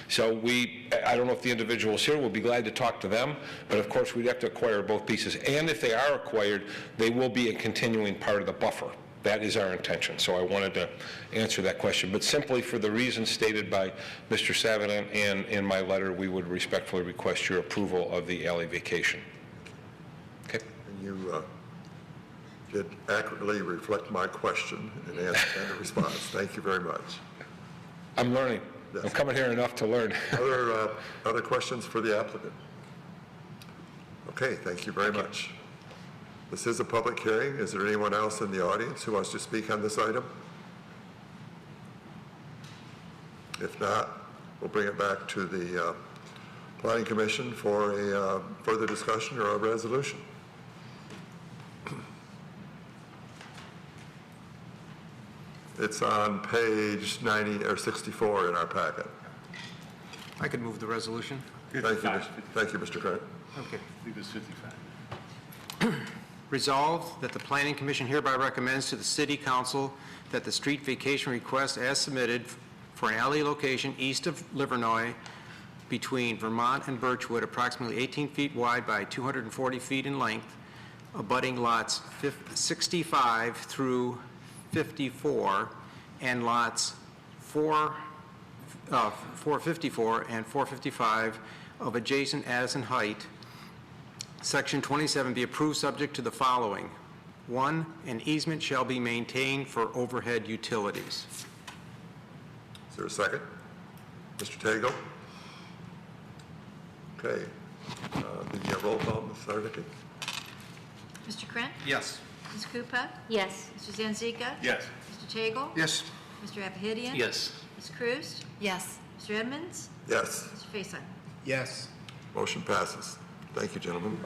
so I don't know if the individuals here will be glad to talk to them, but of course we'd have to acquire both pieces. And if they are acquired, they will be a continuing part of the buffer. That is our intention. So I wanted to answer that question. But simply for the reasons stated by Mr. Savinan and in my letter, we would respectfully request your approval of the alley vacation. Okay. And you did accurately reflect my question and answer and response. Thank you very much. I'm learning. Yes. I'm coming here enough to learn. Other questions for the applicant? Okay, thank you very much. This is a public hearing. Is there anyone else in the audience who wants to speak on this item? If not, we'll bring it back to the Planning Commission for a further discussion or a resolution. It's on page 90 or 64 in our packet. I could move the resolution. Thank you, Mr. Grant. Okay. I think it's 55. Resolved that the Planning Commission hereby recommends to the City Council that the street vacation request as submitted for an alley location east of Livernois between Vermont and Birchwood, approximately 18 feet wide by 240 feet in length, abutting lots 65 through 54 and lots 454 and 455 of adjacent Addison Height, Section 27 be approved subject to the following. 1, an easement shall be maintained for overhead utilities. Is there a second? Mr. Tagle? Okay. The roll call, Ms. Sardicky? Mr. Krant? Yes. Ms. Koopa? Yes. Mr. Zanzika? Yes. Mr. Tagle? Yes. Mr. Apahidian? Yes. Ms. Cruz? Yes. Mr. Edmonds? Yes. Mr. Faison? Yes. Motion passes. Thank you, gentlemen.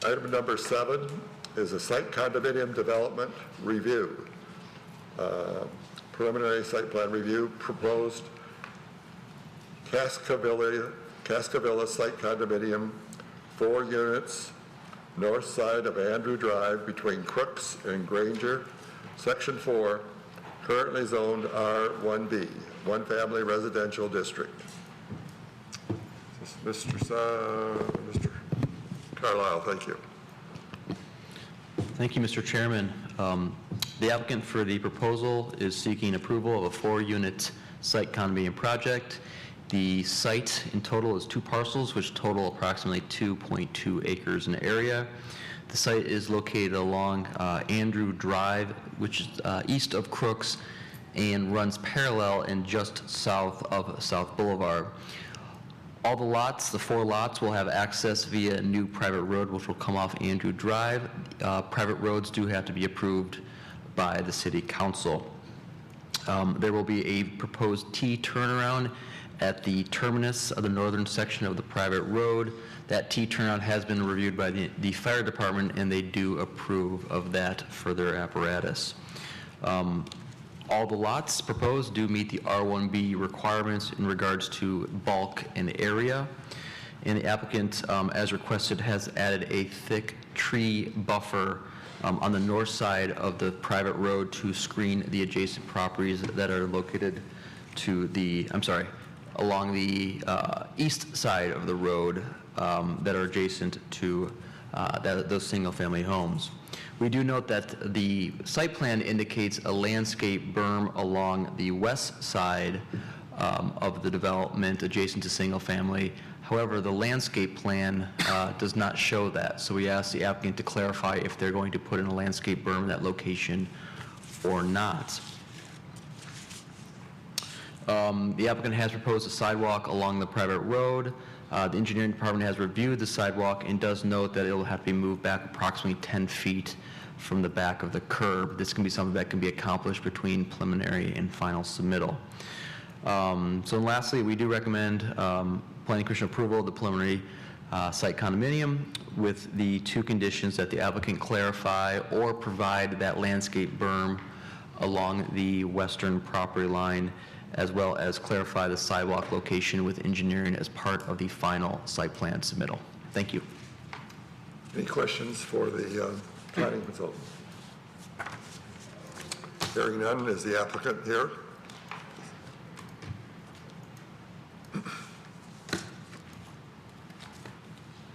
Item number 7 is a site condominium development review. Preliminary site plan review, proposed Cascavilla site condominium, 4 units, north side of Andrew Drive between Crooks and Granger, Section 4, currently zoned R1B, one family residential district. This is Mr. Carlisle, thank you. Thank you, Mr. Chairman. The applicant for the proposal is seeking approval of a 4-unit site condominium project. The site in total is 2 parcels, which total approximately 2.2 acres in area. The site is located along Andrew Drive, which is east of Crooks, and runs parallel and just south of South Boulevard. All the lots, the 4 lots, will have access via a new private road, which will come off Andrew Drive. Private roads do have to be approved by the City Council. There will be a proposed T turnaround at the terminus of the northern section of the private road. That T turnaround has been reviewed by the fire department, and they do approve of that for their apparatus. All the lots proposed do meet the R1B requirements in regards to bulk and area. And the applicant, as requested, has added a thick tree buffer on the north side of the private road to screen the adjacent properties that are located to the, along the east side of the road that are adjacent to those single-family homes. We do note that the site plan indicates a landscape berm along the west side of the development adjacent to single-family. However, the landscape plan does not show that, so we asked the applicant to clarify if they're going to put in a landscape berm in that location or not. The applicant has proposed a sidewalk along the private road. The engineering department has reviewed the sidewalk and does note that it will have to be moved back approximately 10 feet from the back of the curb. This can be something that can be accomplished between preliminary and final submittal. So lastly, we do recommend Planning Commission approval of the preliminary site condominium with the 2 conditions that the applicant clarify or provide that landscape berm along the western property line, as well as clarify the sidewalk location with engineering as part of the final site plan submittal. Thank you. Any questions for the planning consultant? Hearing none, is the applicant here?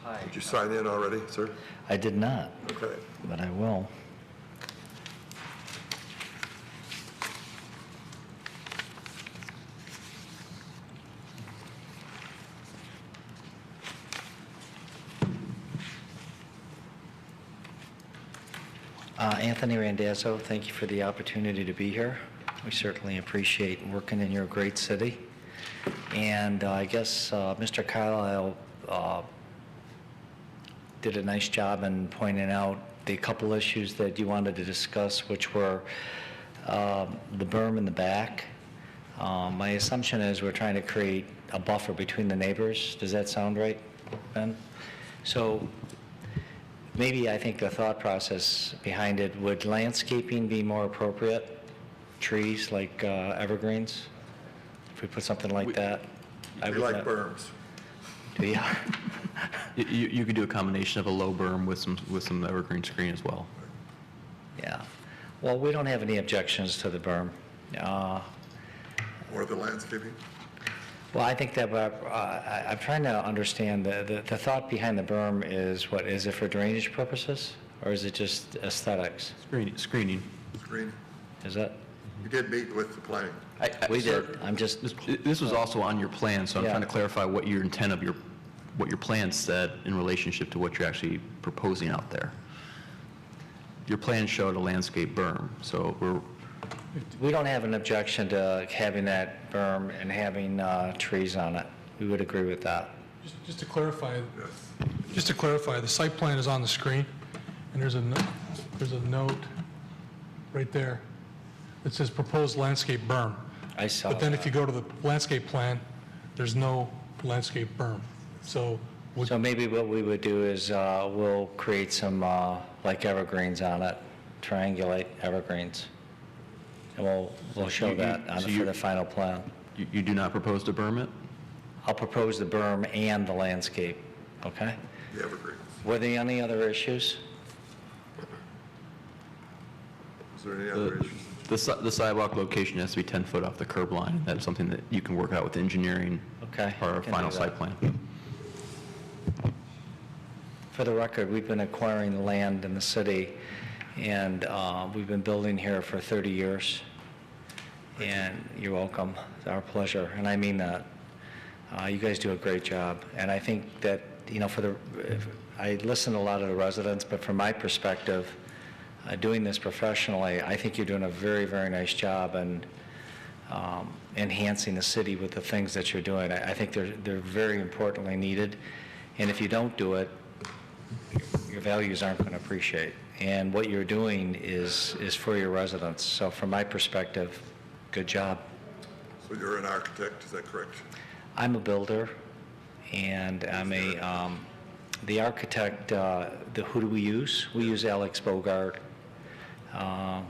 Hi. Did you sign in already, sir? I did not, Okay. but I will. Anthony Randazzo, thank you for the opportunity to be here. We certainly appreciate working in your great city. And I guess Mr. Carlisle did a nice job in pointing out the couple issues that you wanted to discuss, which were the berm in the back. My assumption is we're trying to create a buffer between the neighbors. Does that sound right, Ben? So maybe I think the thought process behind it, would landscaping be more appropriate? Trees like evergreens? If we put something like that? I We would like not- berms. Do you? You could do a combination of a low berm with some evergreen screen as well. Yeah. Well, we don't have any objections to the berm. Or the landscaping? Well, I think that I'm trying to understand, the thought behind the berm is, what, is it for drainage purposes? Or is it just aesthetics? Screening. Screen? Is it? You did meet with the planning. We Sir, did. I'm just, This was also on your plan, so I'm Yeah. trying to clarify what your intent of what your plan said in relationship to what you're actually proposing out there. Your plan showed a landscape berm, so we don't have an objection to having that berm and having trees on it. We would agree with that. Just to clarify, the site plan is on the screen, and there's a note right there that says proposed landscape berm. I saw But then that. if you go to the landscape plan, there's no landscape berm. So So maybe what we would do is we'll create some like evergreens on it, triangulate evergreens. And we'll show that for the final plan. you do not propose to berm it? I'll propose the berm and the landscape, okay? The evergreens. Were there any other issues? Is there any other issues? The sidewalk location has to be 10 foot off the curb line. That's something that you can work out with engineering Okay, or our can final do site that. plan. For the record, we've been acquiring land in the city, and we've been building here for 30 years. And you're welcome. It's our pleasure, and I mean that. You guys do a great job, and I think that, I listen to a lot of the residents, but from my perspective, doing this professionally, I think you're doing a very, very nice job and enhancing the city with the things that you're doing. I think they're very importantly needed, and if you don't do it, your values aren't going to appreciate. And what you're doing is for your residents. So from my perspective, good job. So you're an architect, is that correct? I'm a builder, and I'm the architect. Who do we use? We use Alex Bogart, a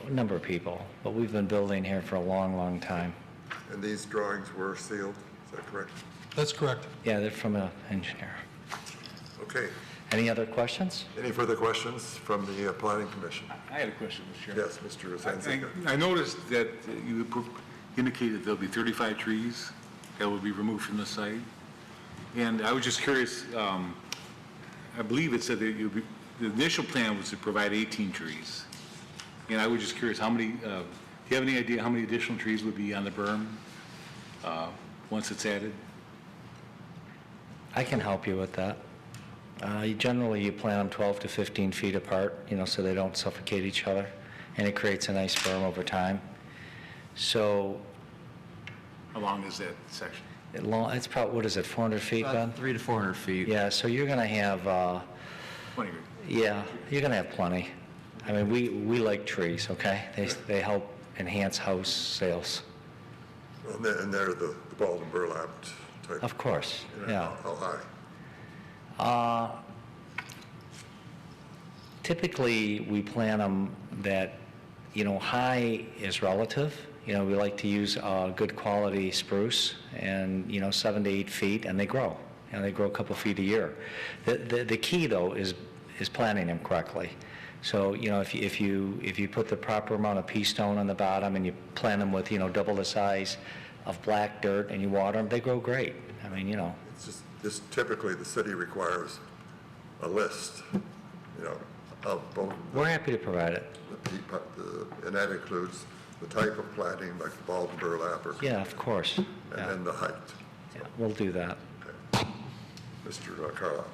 number of people, but we've been building here for a long, long time. And these drawings were sealed, is that correct? that's correct. Yeah, they're from an engineer. Okay. Any other questions? Any further questions from the Planning Commission? I had a question, Mr. Chairman. Yes, Mr. Zanziga. I noticed that you indicated there'll be 35 trees that will be removed from the site. And I was just curious, I believe it said that the initial plan was to provide 18 trees. And I was just curious, how many, do you have any idea how many additional trees would be on the berm once it's added? I can help you with that. Generally, you plant them 12 to 15 feet apart, so they don't suffocate each other, and it creates a nice berm over time. So How long is that section? it's probably, what is it, 400 feet, Ben? About 300 to 400 feet. Yeah, so you're going to have, 20. yeah, you're going to have plenty. I mean, we like trees, okay? They help enhance house sales. And they're the bald and burlap type? Of course, yeah. How high? Typically, we plant them that, high is relative. We like to use good quality spruce and, 7 to 8 feet, and they grow. They grow a couple feet a year. The key, though, is planting them correctly. So, if you put the proper amount of pea stone on the bottom and you plant them with, double the size of black dirt and you water them, they grow great. I mean, It's just typically the city requires a list, of both. We're happy to provide it. And that includes the type of planting, like the bald and burlap, or. Yeah, of course. And Yeah. then the height. Yeah, we'll do that. Okay. Mr. Karloff.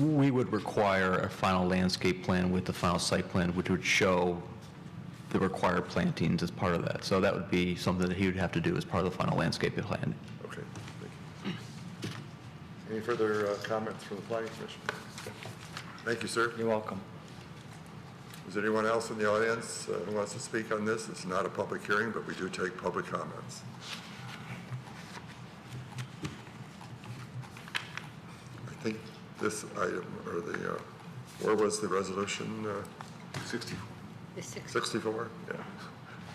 We would require a final landscape plan with the final site plan, which would show the required plantings as part of that. So that would be something that he would have to do as part of the final landscape plan. Okay, thank you. Any further comments from the Planning Commission? Thank you, sir. You're welcome. Is there anyone else in the audience who wants to speak on this? It's not a public hearing, but we do take public comments. I think this item, or the, where was the resolution? 64. 64? Yeah.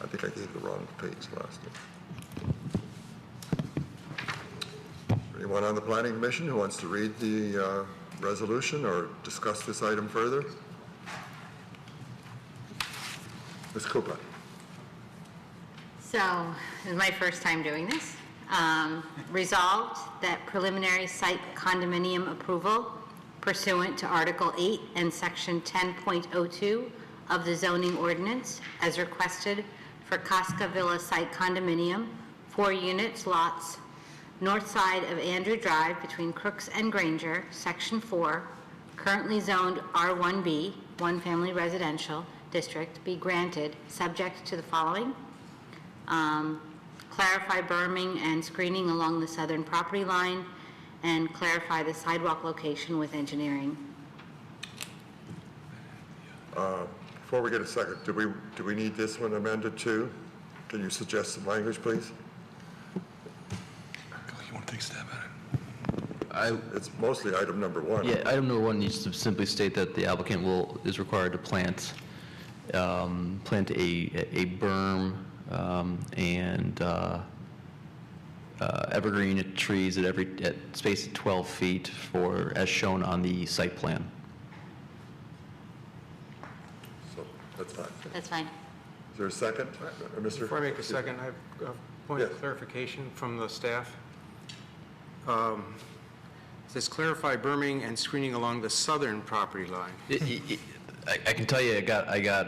I think I gave the wrong page last time. Anyone on the Planning Commission who wants to read the resolution or discuss this item further? Ms. Cooper. So, this is my first time doing this. Resolved that preliminary site condominium approval pursuant to Article 8 and Section 10.02 of the zoning ordinance as requested for Casca Villa site condominium, 4 units, lots, north side of Andrew Drive between Crooks and Granger, Section 4, currently zoned R1B, one family residential district, be granted, subject to the following. Clarify berming and screening along the southern property line, and clarify the sidewalk location with engineering. Before we get a second, do we need this one amended too? Can you suggest some language, please? You want to take a stab at it? It's mostly item number 1. Yeah, item number 1 needs to simply state that the applicant is required to plant a berm and evergreen trees at space of 12 feet as shown on the site plan. So that's fine. That's fine. Is there a second? Mr. Before I make a second, I have a point of clarification from the staff. It says clarify berming and screening along the southern property line. I can tell you, I got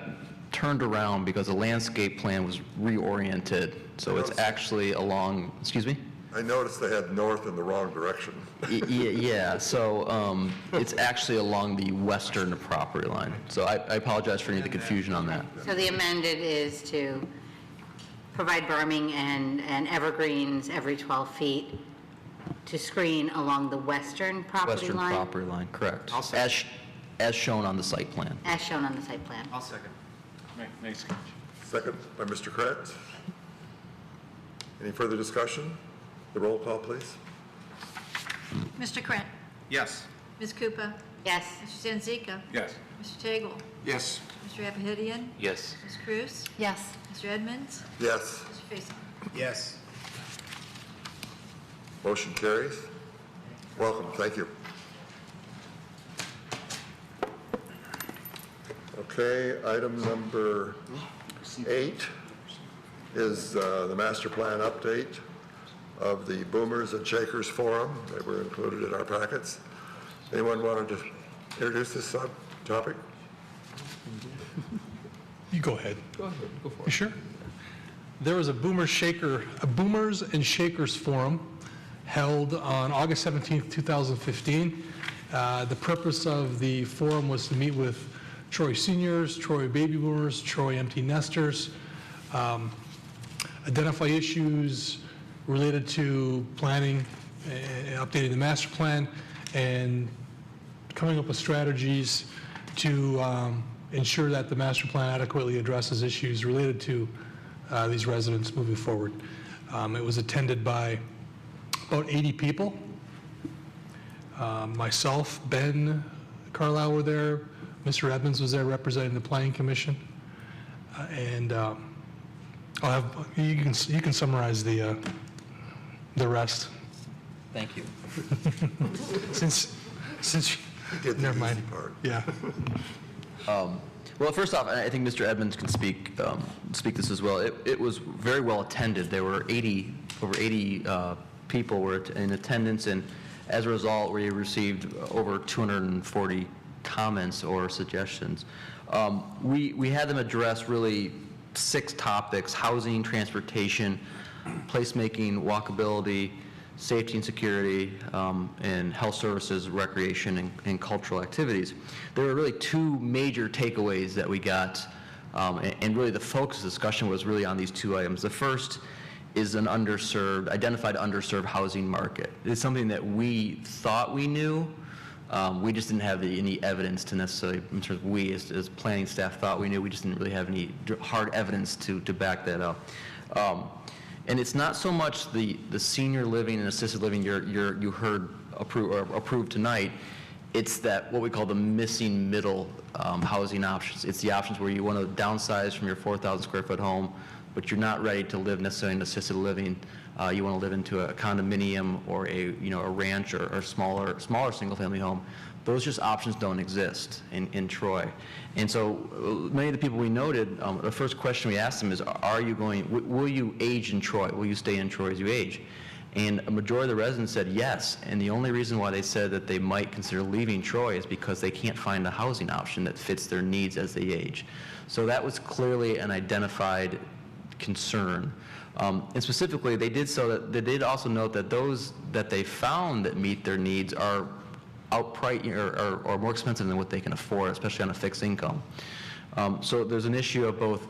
turned around because the landscape plan was reoriented, so it's actually along, excuse me? I noticed they had north in the wrong direction. Yeah, so it's actually along the western property line. So I apologize for any of the confusion on that. So the amended is to provide berming and evergreens every 12 feet to screen along the western property line? Western property line, correct. I'll second. As shown on the site plan. As shown on the site plan. I'll second. Nice. Second by Mr. Kratz. Any further discussion? The roll call, please. Mr. Krant. Yes. Ms. Cooper. Yes. Mr. Stanzika. Yes. Mr. Tagle. Yes. Mr. Apahidian. Yes. Ms. Cruz. Yes. Mr. Edmonds. Yes. Mr. Faison. Yes. Motion carries. Welcome. Thank you. Okay, item number 8 is the master plan update of the Boomers and Shakers Forum. They were included in our packets. Anyone want to introduce this topic? You go ahead. Go ahead, go for You sure? There was a Boomers and Shakers Forum held on August 17th, 2015. The purpose of the forum was to meet with Troy seniors, Troy baby boomers, Troy empty nesters, identify issues related to planning, updating the master plan, and coming up with strategies to ensure that the master plan adequately addresses issues related to these residents moving forward. It was attended by about 80 people. Myself, Ben Carlisle were there. Mr. Edmonds was there representing the Planning Commission. And you can summarize the rest. Thank you. Since You did the never easy mind. part. Yeah. Well, first off, I think Mr. Edmonds can speak this as well. It was very well attended. There were over 80 people were in attendance, and as a result, we received over 240 comments or suggestions. We had them address really 6 topics: housing, transportation, placemaking, walkability, safety and security, and health services, recreation, and cultural activities. There were really 2 major takeaways that we got, and really the focus of the discussion was really on these 2 items. The first is an identified underserved housing market. It's something that we thought we knew, We just didn't have any evidence to necessarily, in terms of we as planning staff thought we knew, we just didn't really have any hard evidence to back that up. And it's not so much the senior living and assisted living you heard approved tonight. It's that what we call the missing middle housing options. It's the options where you want to downsize from your 4,000 square foot home, but you're not ready to live necessarily in assisted living. You want to live into a condominium or a ranch or smaller single family home. Those just options don't exist in Troy. And so many of the people we noted, the first question we asked them is, will you age in Troy? Will you stay in Troy as you age? And a majority of the residents said yes, and the only reason why they said that they might consider leaving Troy is because they can't find a housing option that fits their needs as they age. So that was clearly an identified concern. And specifically, they did also note that those that they found that meet their needs are outright or more expensive than what they can afford, especially on a fixed income. So there's an issue of both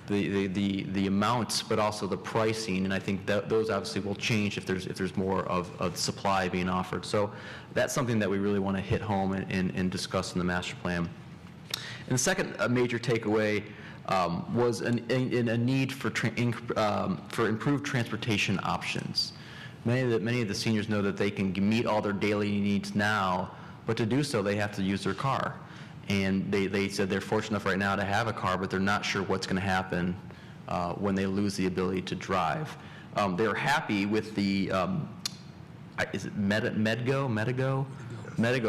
the amounts, but also the pricing, and I think that those obviously will change if there's more of supply being offered. So that's something that we really want to hit home and discuss in the master plan. And the second major takeaway was a need for improved transportation options. Many of the seniors know that they can meet all their daily needs now, but to do so they have to use their car. And they said they're fortunate enough right now to have a car, but they're not sure what's going to happen when they lose the ability to drive. They're happy with the, is it Medigo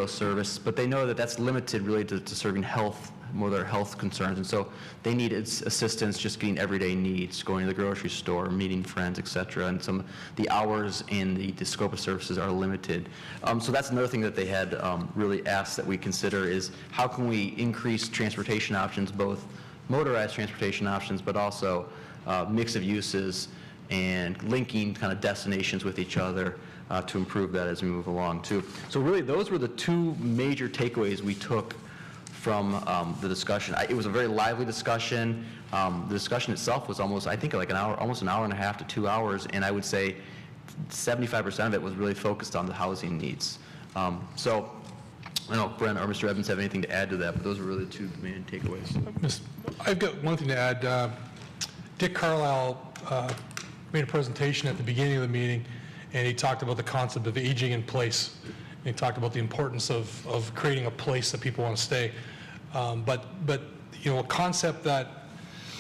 service, but they know that that's limited really to serving more of their health concerns. And so they need assistance just getting everyday needs, going to the grocery store, meeting friends, et cetera. And the hours and the scope of services are limited. So that's another thing that they had really asked that we consider is how can we increase transportation options, both motorized transportation options, but also mix of uses and linking kind of destinations with each other to improve that as we move along too. So really those were the two major takeaways we took from the discussion. It was a very lively discussion. The discussion itself was almost an hour and a half to 2 hours, and I would say 75% of it was really focused on the housing needs. So I don't know if Brent or Mr. Evans have anything to add to that, but those were really the two main takeaways. I've got one thing to add. Dick Carlisle made a presentation at the beginning of the meeting, and he talked about the concept of aging in place. And he talked about the importance of creating a place that people want to stay. But a concept that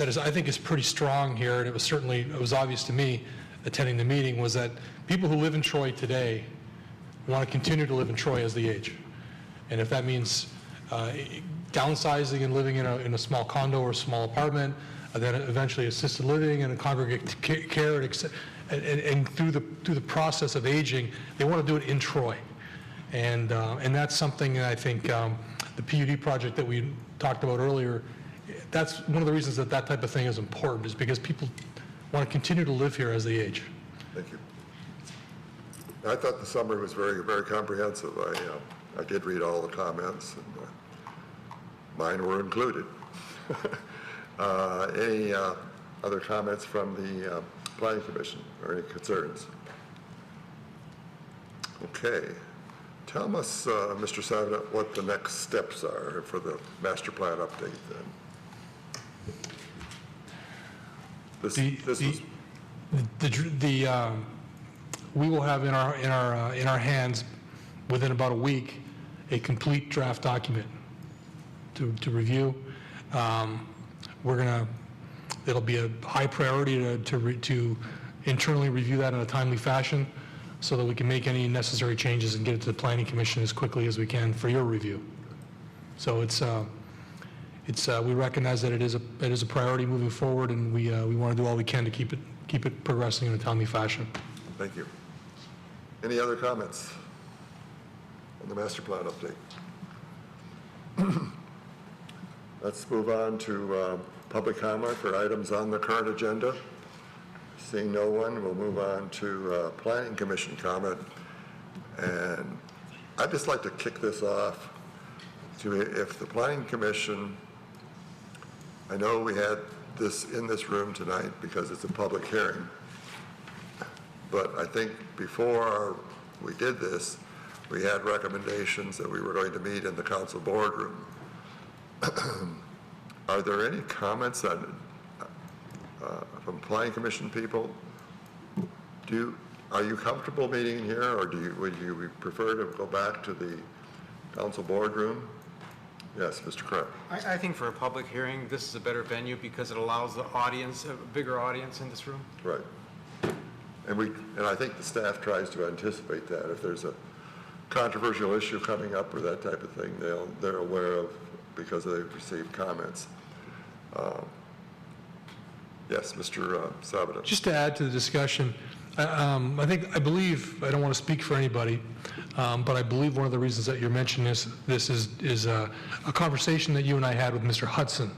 I think is pretty strong here, and it was obvious to me attending the meeting, was that people who live in Troy today want to continue to live in Troy as they age. And if that means downsizing and living in a small condo or a small apartment, and then eventually assisted living and congregate care, and through the process of aging, they want to do it in Troy. And that's something that I think the PUD project that we talked about earlier, that's one of the reasons that type of thing is important, is because people want to continue to live here as they age. Thank you. I thought the summary was very, very comprehensive. I did read all the comments, and mine were included. Any other comments from the Planning Commission or any concerns? Okay. Tell us, Mr. Savina, what the next steps are for the master plan update then. We will have in our hands within about a week a complete draft document to review. It'll be a high priority to internally review that in a timely fashion, so that we can make any necessary changes and get it to the Planning Commission as quickly as we can for your review. So we recognize that it is a priority moving forward, and we want to do all we can to keep it progressing in a timely fashion. Thank you. Any other comments on the master plan update? Let's move on to public comment for items on the current agenda. Seeing no one, we'll move on to Planning Commission comment. And I'd just like to kick this off to, if the Planning Commission, I know we had this in this room tonight because it's a public hearing, but I think before we did this, we had recommendations that we were going to meet in the council boardroom. Are there any comments on, from planning commission people? Are you comfortable meeting here, or would you prefer to go back to the council boardroom? Yes, Mr. Krebs. I think for a public hearing, this is a better venue because it allows the audience, a bigger audience in this room. Right. And I think the staff tries to anticipate that. If there's a controversial issue coming up or that type of thing, they're aware of because they've received comments. Yes, Mr. Sabada. Just to add to the discussion, I believe, I don't want to speak for anybody, but I believe one of the reasons that you're mentioning this is a conversation that you and I had with Mr. Hudson.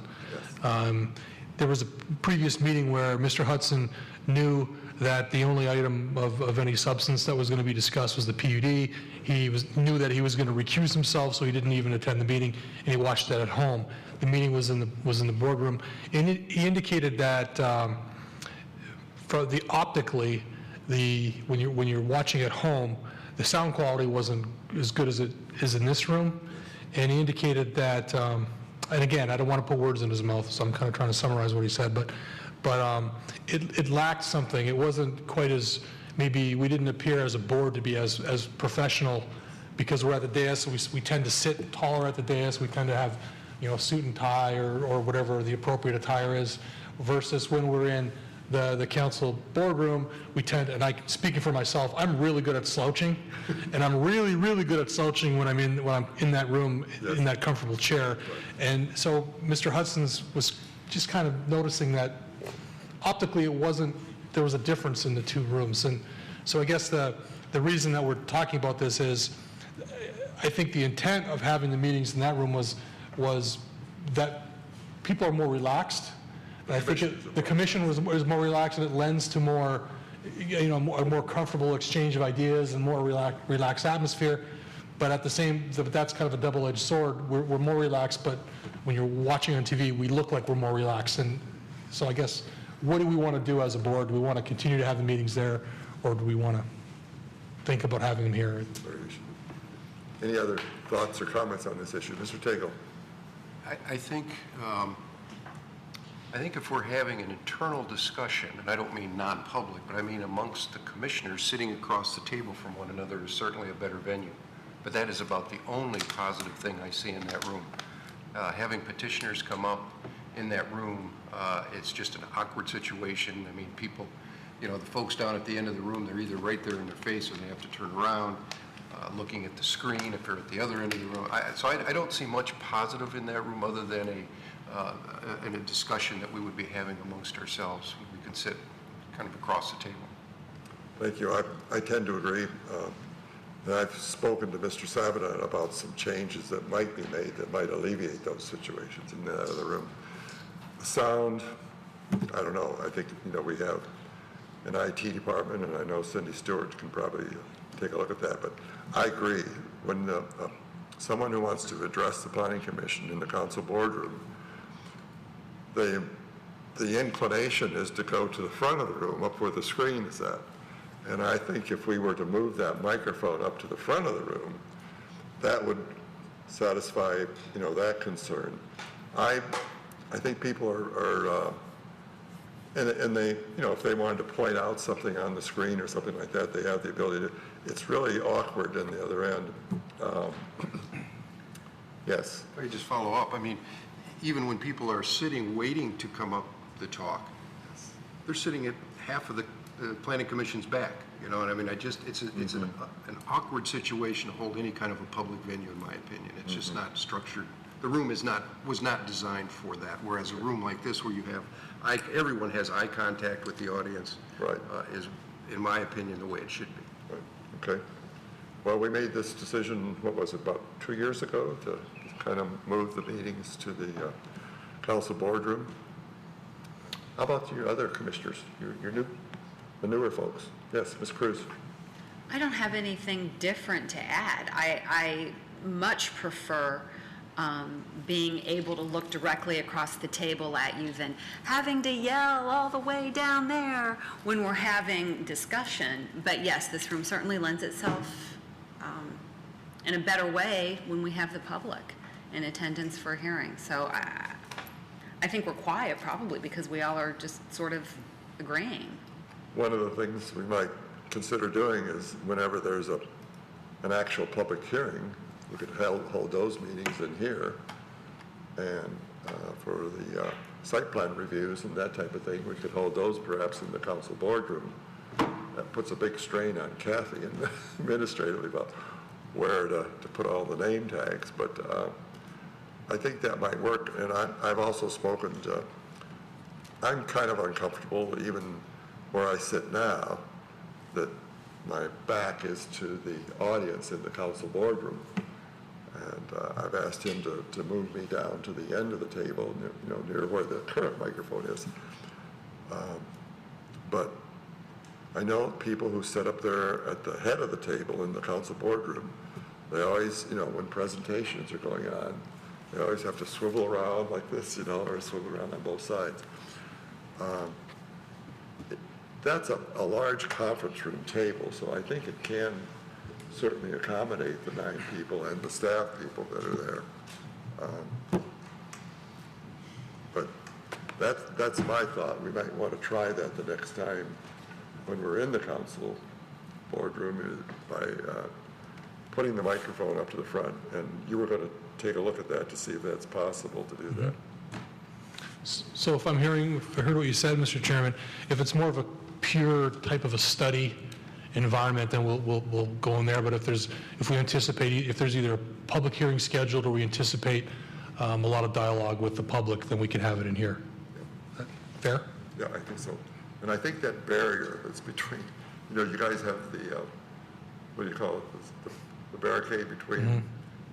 Yes. There was a previous meeting where Mr. Hudson knew that the only item of any substance that was going to be discussed was the PUD. He knew that he was going to recuse himself, so he didn't even attend the meeting, and he watched that at home. The meeting was in the boardroom, and he indicated that optically, when you're watching at home, the sound quality wasn't as good as it is in this room, and he indicated that. And again, I don't want to put words in his mouth, so I'm kind of trying to summarize what he said, but it lacked something. It wasn't quite as, maybe we didn't appear as a board to be as professional because we're at the dais. We tend to sit taller at the dais. We tend to have, suit and tie or whatever the appropriate attire is, versus when we're in the council boardroom, we tend, and speaking for myself, I'm really good at slouching, and I'm really, really good at slouching when I'm in that room, in that comfortable chair. And so Mr. Hudson's was just kind of noticing that optically there was a difference in the two rooms. And so I guess the reason that we're talking about this is, I think the intent of having the meetings in that room was that people are more relaxed. I think the commission was more relaxed, and it lends to more, a more comfortable exchange of ideas and more relaxed atmosphere. But at the same, that's kind of a double-edged sword. We're more relaxed, but when you're watching on TV, we look like we're more relaxed. And so I guess, what do we want to do as a board? Do we want to continue to have the meetings there, or do we want to think about having them here? Any other thoughts or comments on this issue? Mr. Tagle. I think if we're having an internal discussion, and I don't mean non-public, but I mean amongst the commissioners sitting across the table from one another is certainly a better venue. But that is about the only positive thing I see in that room. Having petitioners come up in that room, it's just an awkward situation. I mean, people, the folks down at the end of the room, they're either right there in their face or they have to turn around, looking at the screen if they're at the other end of the room. So I don't see much positive in that room other than a discussion that we would be having amongst ourselves. We can sit kind of across the table. Thank you. I tend to agree. And I've spoken to Mr. Sabadan about some changes that might be made that might alleviate those situations in the other room. Sound, I don't know. I think, we have an IT department, and I know Cindy Stewart can probably take a look at that. But I agree. When someone who wants to address the Planning Commission in the council boardroom, the inclination is to go to the front of the room, up where the screen is at. And I think if we were to move that microphone up to the front of the room, that would satisfy, that concern. I think people are and they, if they wanted to point out something on the screen or something like that, they have the ability to. It's really awkward on the other end. Yes. If I could just follow up, I mean, even when people are sitting waiting to come up the talk, they're sitting at half of the Planning Commission's back, and I mean, it's an awkward situation to hold any kind of a public venue, in my opinion. It's just not structured. The room was not designed for that, whereas a room like this where you have, everyone has eye contact with the audience, right, is, in my opinion, the way it should be. Right. Okay. Well, we made this decision, what was it, about 2 years ago, to kind of move the meetings to the council boardroom. How about your other commissioners, the newer folks? Yes, Ms. Cruz. I don't have anything different to add. I much prefer being able to look directly across the table at you than having to yell all the way down there when we're having discussion. But yes, this room certainly lends itself in a better way when we have the public in attendance for a hearing. So I think we're quiet probably because we all are just sort of agreeing. One of the things we might consider doing is whenever there's an actual public hearing, we could hold those meetings in here, and for the site plan reviews and that type of thing, we could hold those perhaps in the council boardroom. That puts a big strain on Kathy and administratively about where to put all the name tags, but I think that might work. And I've also spoken to, I'm kind of uncomfortable even where I sit now, that my back is to the audience in the council boardroom. And I've asked him to move me down to the end of the table, near where the current microphone is. But I know people who sit up there at the head of the table in the council boardroom, they always, when presentations are going on, they always have to swivel around like this, or swivel around on both sides. That's a large conference room table, so I think it can certainly accommodate the 9 people and the staff people that are there. But that's my thought. We might want to try that the next time when we're in the council boardroom by putting the microphone up to the front. And you were going to take a look at that to see if that's possible to do that. So if I heard what you said, Mr. Chairman, if it's more of a pure type of a study environment, then we'll go in there. But if there's either a public hearing scheduled or we anticipate a lot of dialogue with the public, then we can have it in here. Fair? Yeah, I think so. And I think that barrier that's between, you guys have the, what do you call it, the barricade between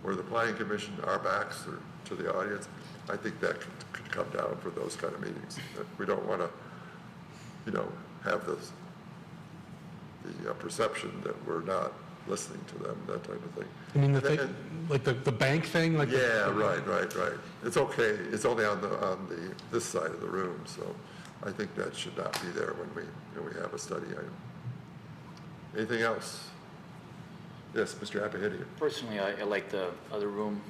where the planning commission, our backs are to the audience. I think that could come down for those kind of meetings. We don't want to, have the perception that we're not listening to them, that type of thing. I mean, like the bank thing? Yeah, right. It's okay. It's only on this side of the room, so I think that should not be there when we have a study item. Anything else? Yes, Mr. Appahidian. Personally, I like the other room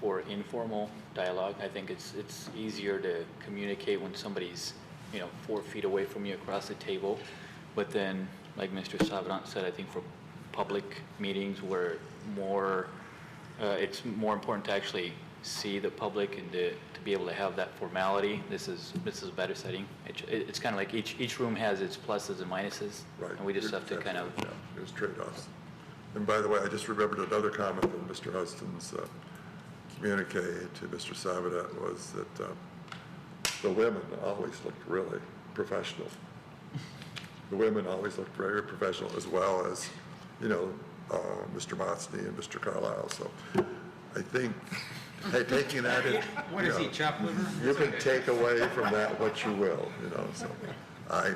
for informal dialogue. I think it's easier to communicate when somebody's 4 feet away from you across the table. But then, like Mr. Savedant said, I think for public meetings where it's more important to actually see the public and to be able to have that formality. This is a better setting. It's kind of like each room has its pluses and minuses, right. And we just have to kind of. Yeah, there's trade-offs. And by the way, I just remembered another comment from Mr. Huston's communique to Mr. Savedant was that the women always looked really professional. The women always looked very professional, as well as, Mr. Motsney and Mr. Carlisle. So I think, taking that in, What is he, chopped liver? you can take away from that what you will, so I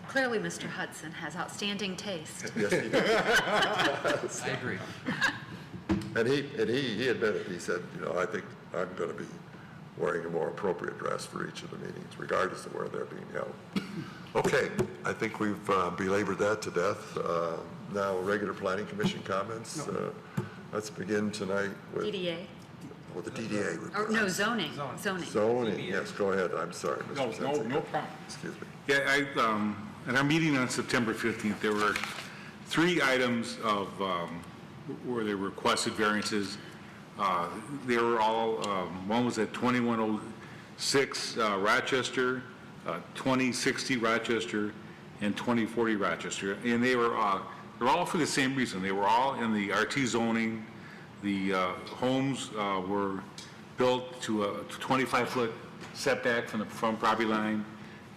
Clearly, Mr. Hudson has outstanding taste. yes, he does. I agree. And he admitted, he said, I think I'm going to be wearing a more appropriate dress for each of the meetings, regardless of where they're being held. Okay, I think we've belabored that to death. Now, regular planning commission comments. Let's begin tonight with... DDA. With the DDA report. Or, no, zoning. Zoning, yes, go ahead. I'm sorry, Mr. Sensica. No problem. Excuse me. Yeah, at our meeting on September 15th, there were 3 items of where they requested variances. They were all, one was at 2106 Rochester, 2060 Rochester, and 2040 Rochester. And they were all for the same reason. They were all in the RT zoning. The homes were built to a 25-foot setback from the front property line,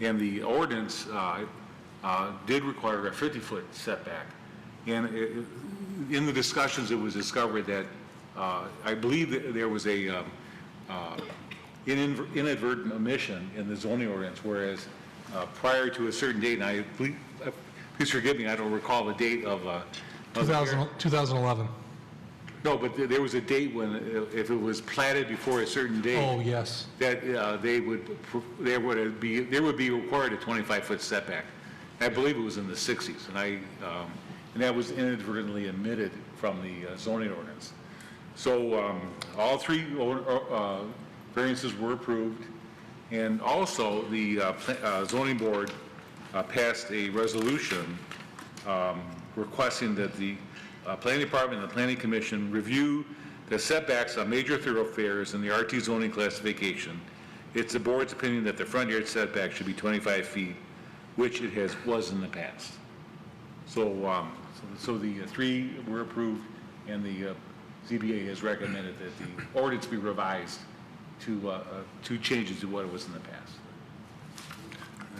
and the ordinance did require a 50-foot setback. And in the discussions, it was discovered that I believe that there was a inadvertent omission in the zoning ordinance, whereas prior to a certain date, and I believe, please forgive me, I don't recall the date of 2011. No, but there was a date when, if it was platted before a certain date. Oh, yes. That there would be required a 25-foot setback. I believe it was in the 60s, and and that was inadvertently omitted from the zoning ordinance. So all three variances were approved, and also the zoning board passed a resolution requesting that the planning department and the planning commission review the setbacks on major thoroughfares in the RT zoning classification. It's the board's opinion that the front yard setback should be 25 feet, which it was in the past. So, so the three were approved, and the ZBA has recommended that the ordinance be revised to changes to what it was in the past.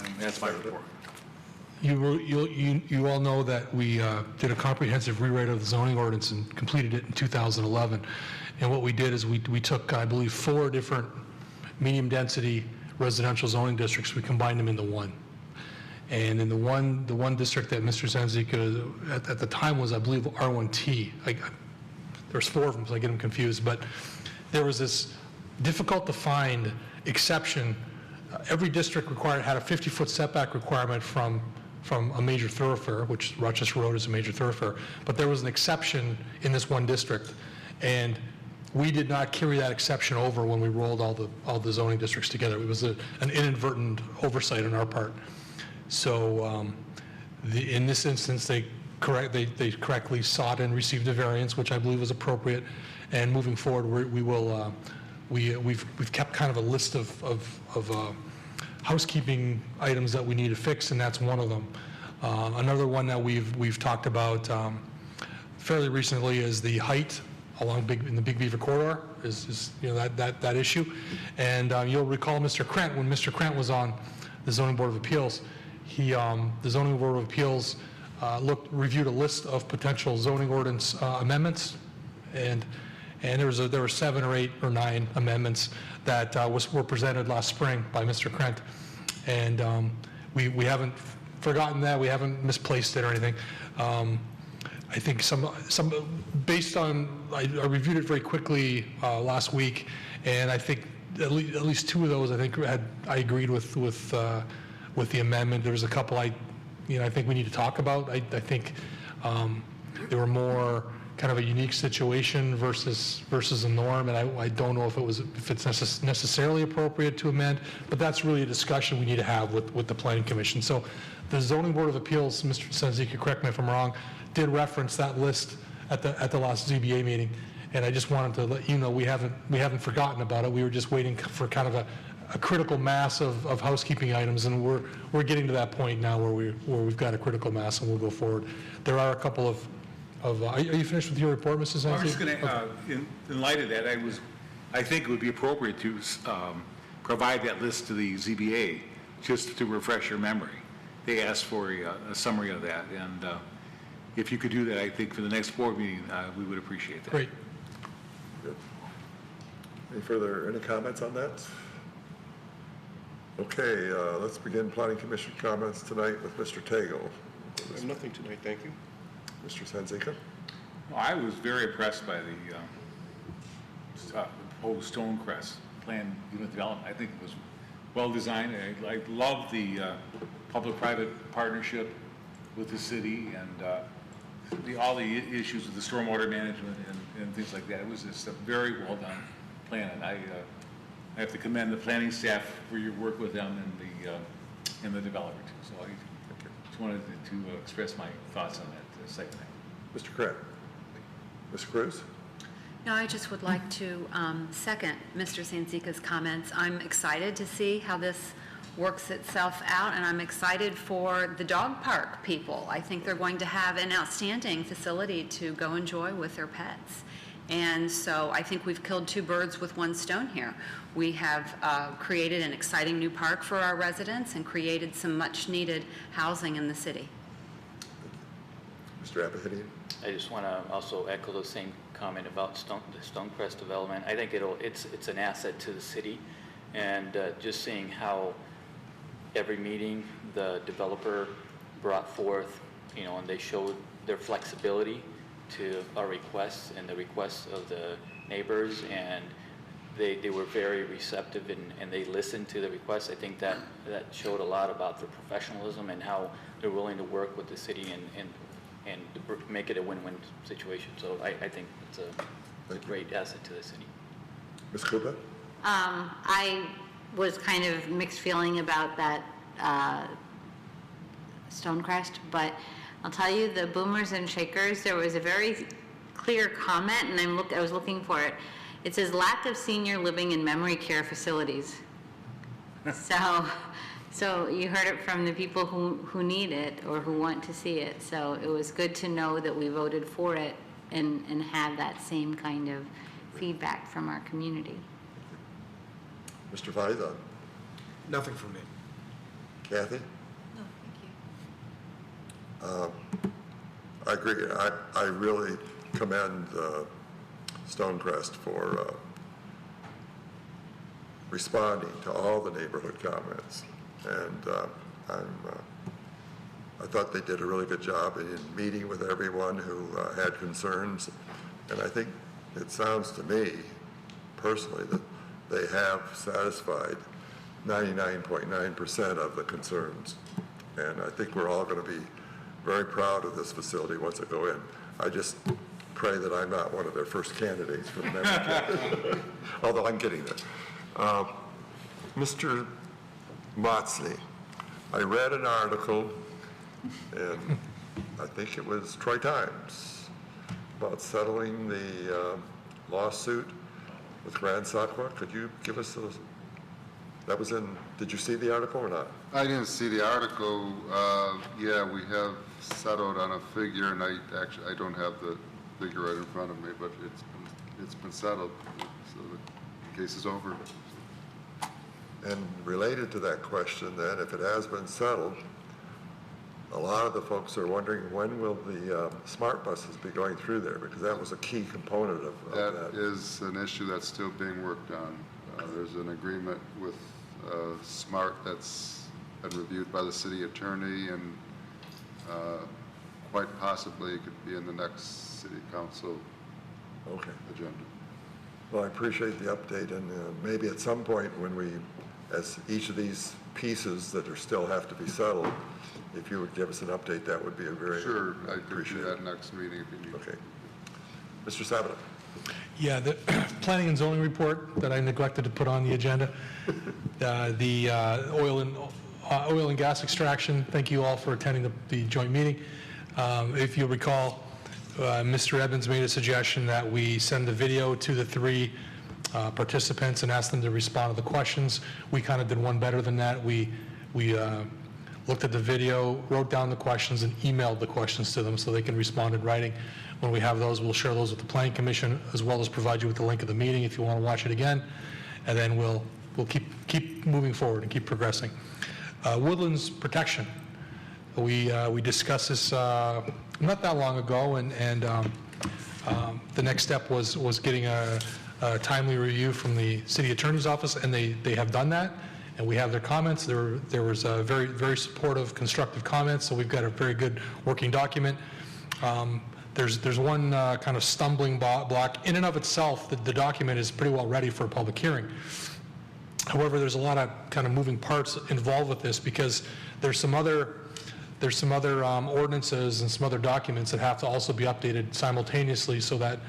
And that's my report. You all know that we did a comprehensive rewrite of the zoning ordinance and completed it in 2011. And what we did is we took, I believe, 4 different medium-density residential zoning districts. We combined them into one. And in the one district that Mr. Zanzika at the time was, I believe, R1T. There's 4 of them, so I get them confused. But there was this difficult to find exception. Every district had a 50-foot setback requirement from a major thoroughfare, which Rochester Road is a major thoroughfare, but there was an exception in this one district, and we did not carry that exception over when we rolled all the zoning districts together. It was an inadvertent oversight on our part. So in this instance, they correctly sought and received a variance, which I believe was appropriate, and moving forward, we've kept kind of a list of housekeeping items that we need to fix, and that's one of them. Another one that we've talked about fairly recently is the height in the Big Beaver corridor is that issue. And you'll recall Mr. Krent, when Mr. Krent was on the Zoning Board of Appeals, the Zoning Board of Appeals reviewed a list of potential zoning ordinance amendments, and there were 7 or 8 or 9 amendments that were presented last spring by Mr. Krent, and we haven't forgotten that. We haven't misplaced it or anything. I think based on I reviewed it very quickly last week, and I think at least 2 of those I agreed with the amendment. There was a couple I think we need to talk about. I think they were more kind of a unique situation versus a norm, and I don't know if it's necessarily appropriate to amend, but that's really a discussion we need to have with the Planning Commission. So the Zoning Board of Appeals, Mr. Zanzika, correct me if I'm wrong, did reference that list at the last ZBA meeting, and I just wanted to let you know we haven't forgotten about it. We were just waiting for kind of a critical mass of housekeeping items, and we're getting to that point now where we've got a critical mass, and we'll go forward. There are a couple of are you finished with your report, Mrs. Zanzika? I was going to, in light of that, I think it would be appropriate to provide that list to the ZBA, just to refresh your memory. They asked for a summary of that, and if you could do that, I think for the next board meeting, we would appreciate that. Great. Good. Any comments on that? Okay, let's begin Planning Commission comments tonight with Mr. Tagle. I have nothing tonight, thank you. Mr. Zanzika? I was very impressed by the proposed Stonecrest planned unit development. I think it was well designed. I love the public-private partnership with the city and all the issues with the stormwater management and things like that. It was just a very well done plan, and I have to commend the planning staff for your work with them and the developer too. So I just wanted to express my thoughts on that second thing. Mr. Krent? Ms. Cruz? No, I just would like to second Mr. Zanzika's comments. I'm excited to see how this works itself out, and I'm excited for the dog park people. I think they're going to have an outstanding facility to go enjoy with their pets. And so I think we've killed 2 birds with 1 stone here. We have created an exciting new park for our residents and created some much-needed housing in the city. Mr. Abahidi? I just want to also echo the same comment about the Stonecrest development. I think it's an asset to the city, and just seeing how every meeting the developer brought forth, and they showed their flexibility to our requests and the requests of the neighbors, and they were very receptive and they listened to the requests. I think that showed a lot about their professionalism and how they're willing to work with the city and and make it a win-win situation. So I think it's a great asset to the city. Ms. Cooper? I was kind of mixed feeling about that Stonecrest, but I'll tell you, the Boomers and Shakers, there was a very clear comment, and I was looking for it. It says lack of senior living and memory care facilities. So you heard it from the people who need it or who want to see it. So it was good to know that we voted for it and have that same kind of feedback from our community. Mr. Faizan? Nothing from me. Kathy? No, thank you. I agree. I really commend Stonecrest for responding to all the neighborhood comments. And I thought they did a really good job in meeting with everyone who had concerns. And I think it sounds to me, personally, that they have satisfied 99.9% of the concerns. And I think we're all going to be very proud of this facility once it go in. I just pray that I'm not one of their first candidates for the memory care. Although I'm getting there. Mr. Motzley, I read an article in, I think it was Troy Times, about settling the lawsuit with Grand Saqua. Could you give us those? That was in, did you see the article or not? I didn't see the article. Yeah, we have settled on a figure, and I don't have the figure right in front of me, but it's been settled, so the case is over. And related to that question then, if it has been settled, a lot of the folks are wondering when will the smart buses be going through there, because that was a key component of that. That is an issue that's still being worked on. There's an agreement with SMART that's been reviewed by the city attorney, and quite possibly it could be in the next city council agenda. Well, I appreciate the update, and maybe at some point when we, as each of these pieces that are still have to be settled, if you would give us an update, that would be a very Sure, I could do that next meeting if you need. Okay. Mr. Sabata? Yeah, the planning and zoning report that I neglected to put on the agenda, the oil and gas extraction, thank you all for attending the joint meeting. If you recall, Mr. Edmonds made a suggestion that we send the video to the three participants and ask them to respond to the questions. We kind of did one better than that. We looked at the video, wrote down the questions, and emailed the questions to them so they can respond in writing. When we have those, we'll share those with the Planning Commission, as well as provide you with the link of the meeting if you want to watch it again. And then we'll keep moving forward and keep progressing. Woodlands protection. We discussed this not that long ago, and the next step was getting a timely review from the city attorney's office, and they have done that, and we have their comments. There was a very, very supportive, constructive comments, so we've got a very good working document. There's one kind of stumbling block. In and of itself, the document is pretty well ready for a public hearing. However, there's a lot of kind of moving parts involved with this, because there's some other ordinances and some other documents that have to also be updated simultaneously, so that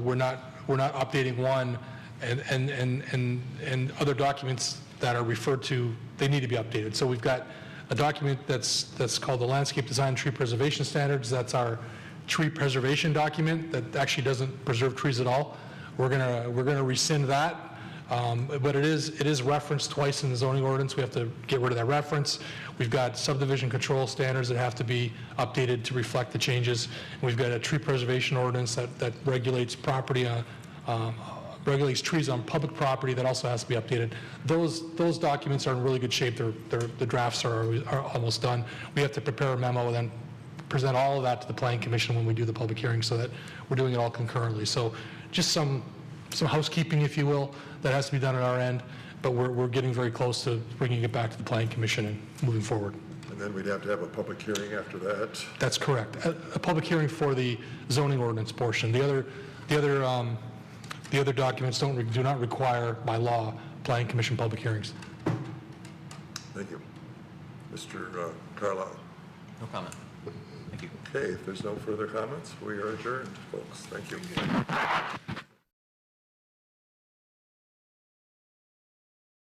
we're not updating one and other documents that are referred to, they need to be updated. So we've got a document that's called the Landscape Design Tree Preservation Standards. That's our tree preservation document that actually doesn't preserve trees at all. We're gonna rescind that. But it is referenced twice in the zoning ordinance. We have to get rid of that reference. We've got subdivision control standards that have to be updated to reflect the changes. And we've got a tree preservation ordinance that regulates property, regulates trees on public property that also has to be updated. Those documents are in really good shape. The drafts are almost done. We have to prepare a memo and then present all of that to the Planning Commission when we do the public hearing, so that we're doing it all concurrently. So just some housekeeping, if you will, that has to be done on our end, but we're getting very close to bringing it back to the Planning Commission and moving forward. And then we'd have to have a public hearing after that? That's correct. A public hearing for the zoning ordinance portion. The other documents do not require, by law, Planning Commission public hearings. Thank you. Mr. Carlisle? No comment. Okay, if there's no further comments, we are adjourned, folks. Thank you.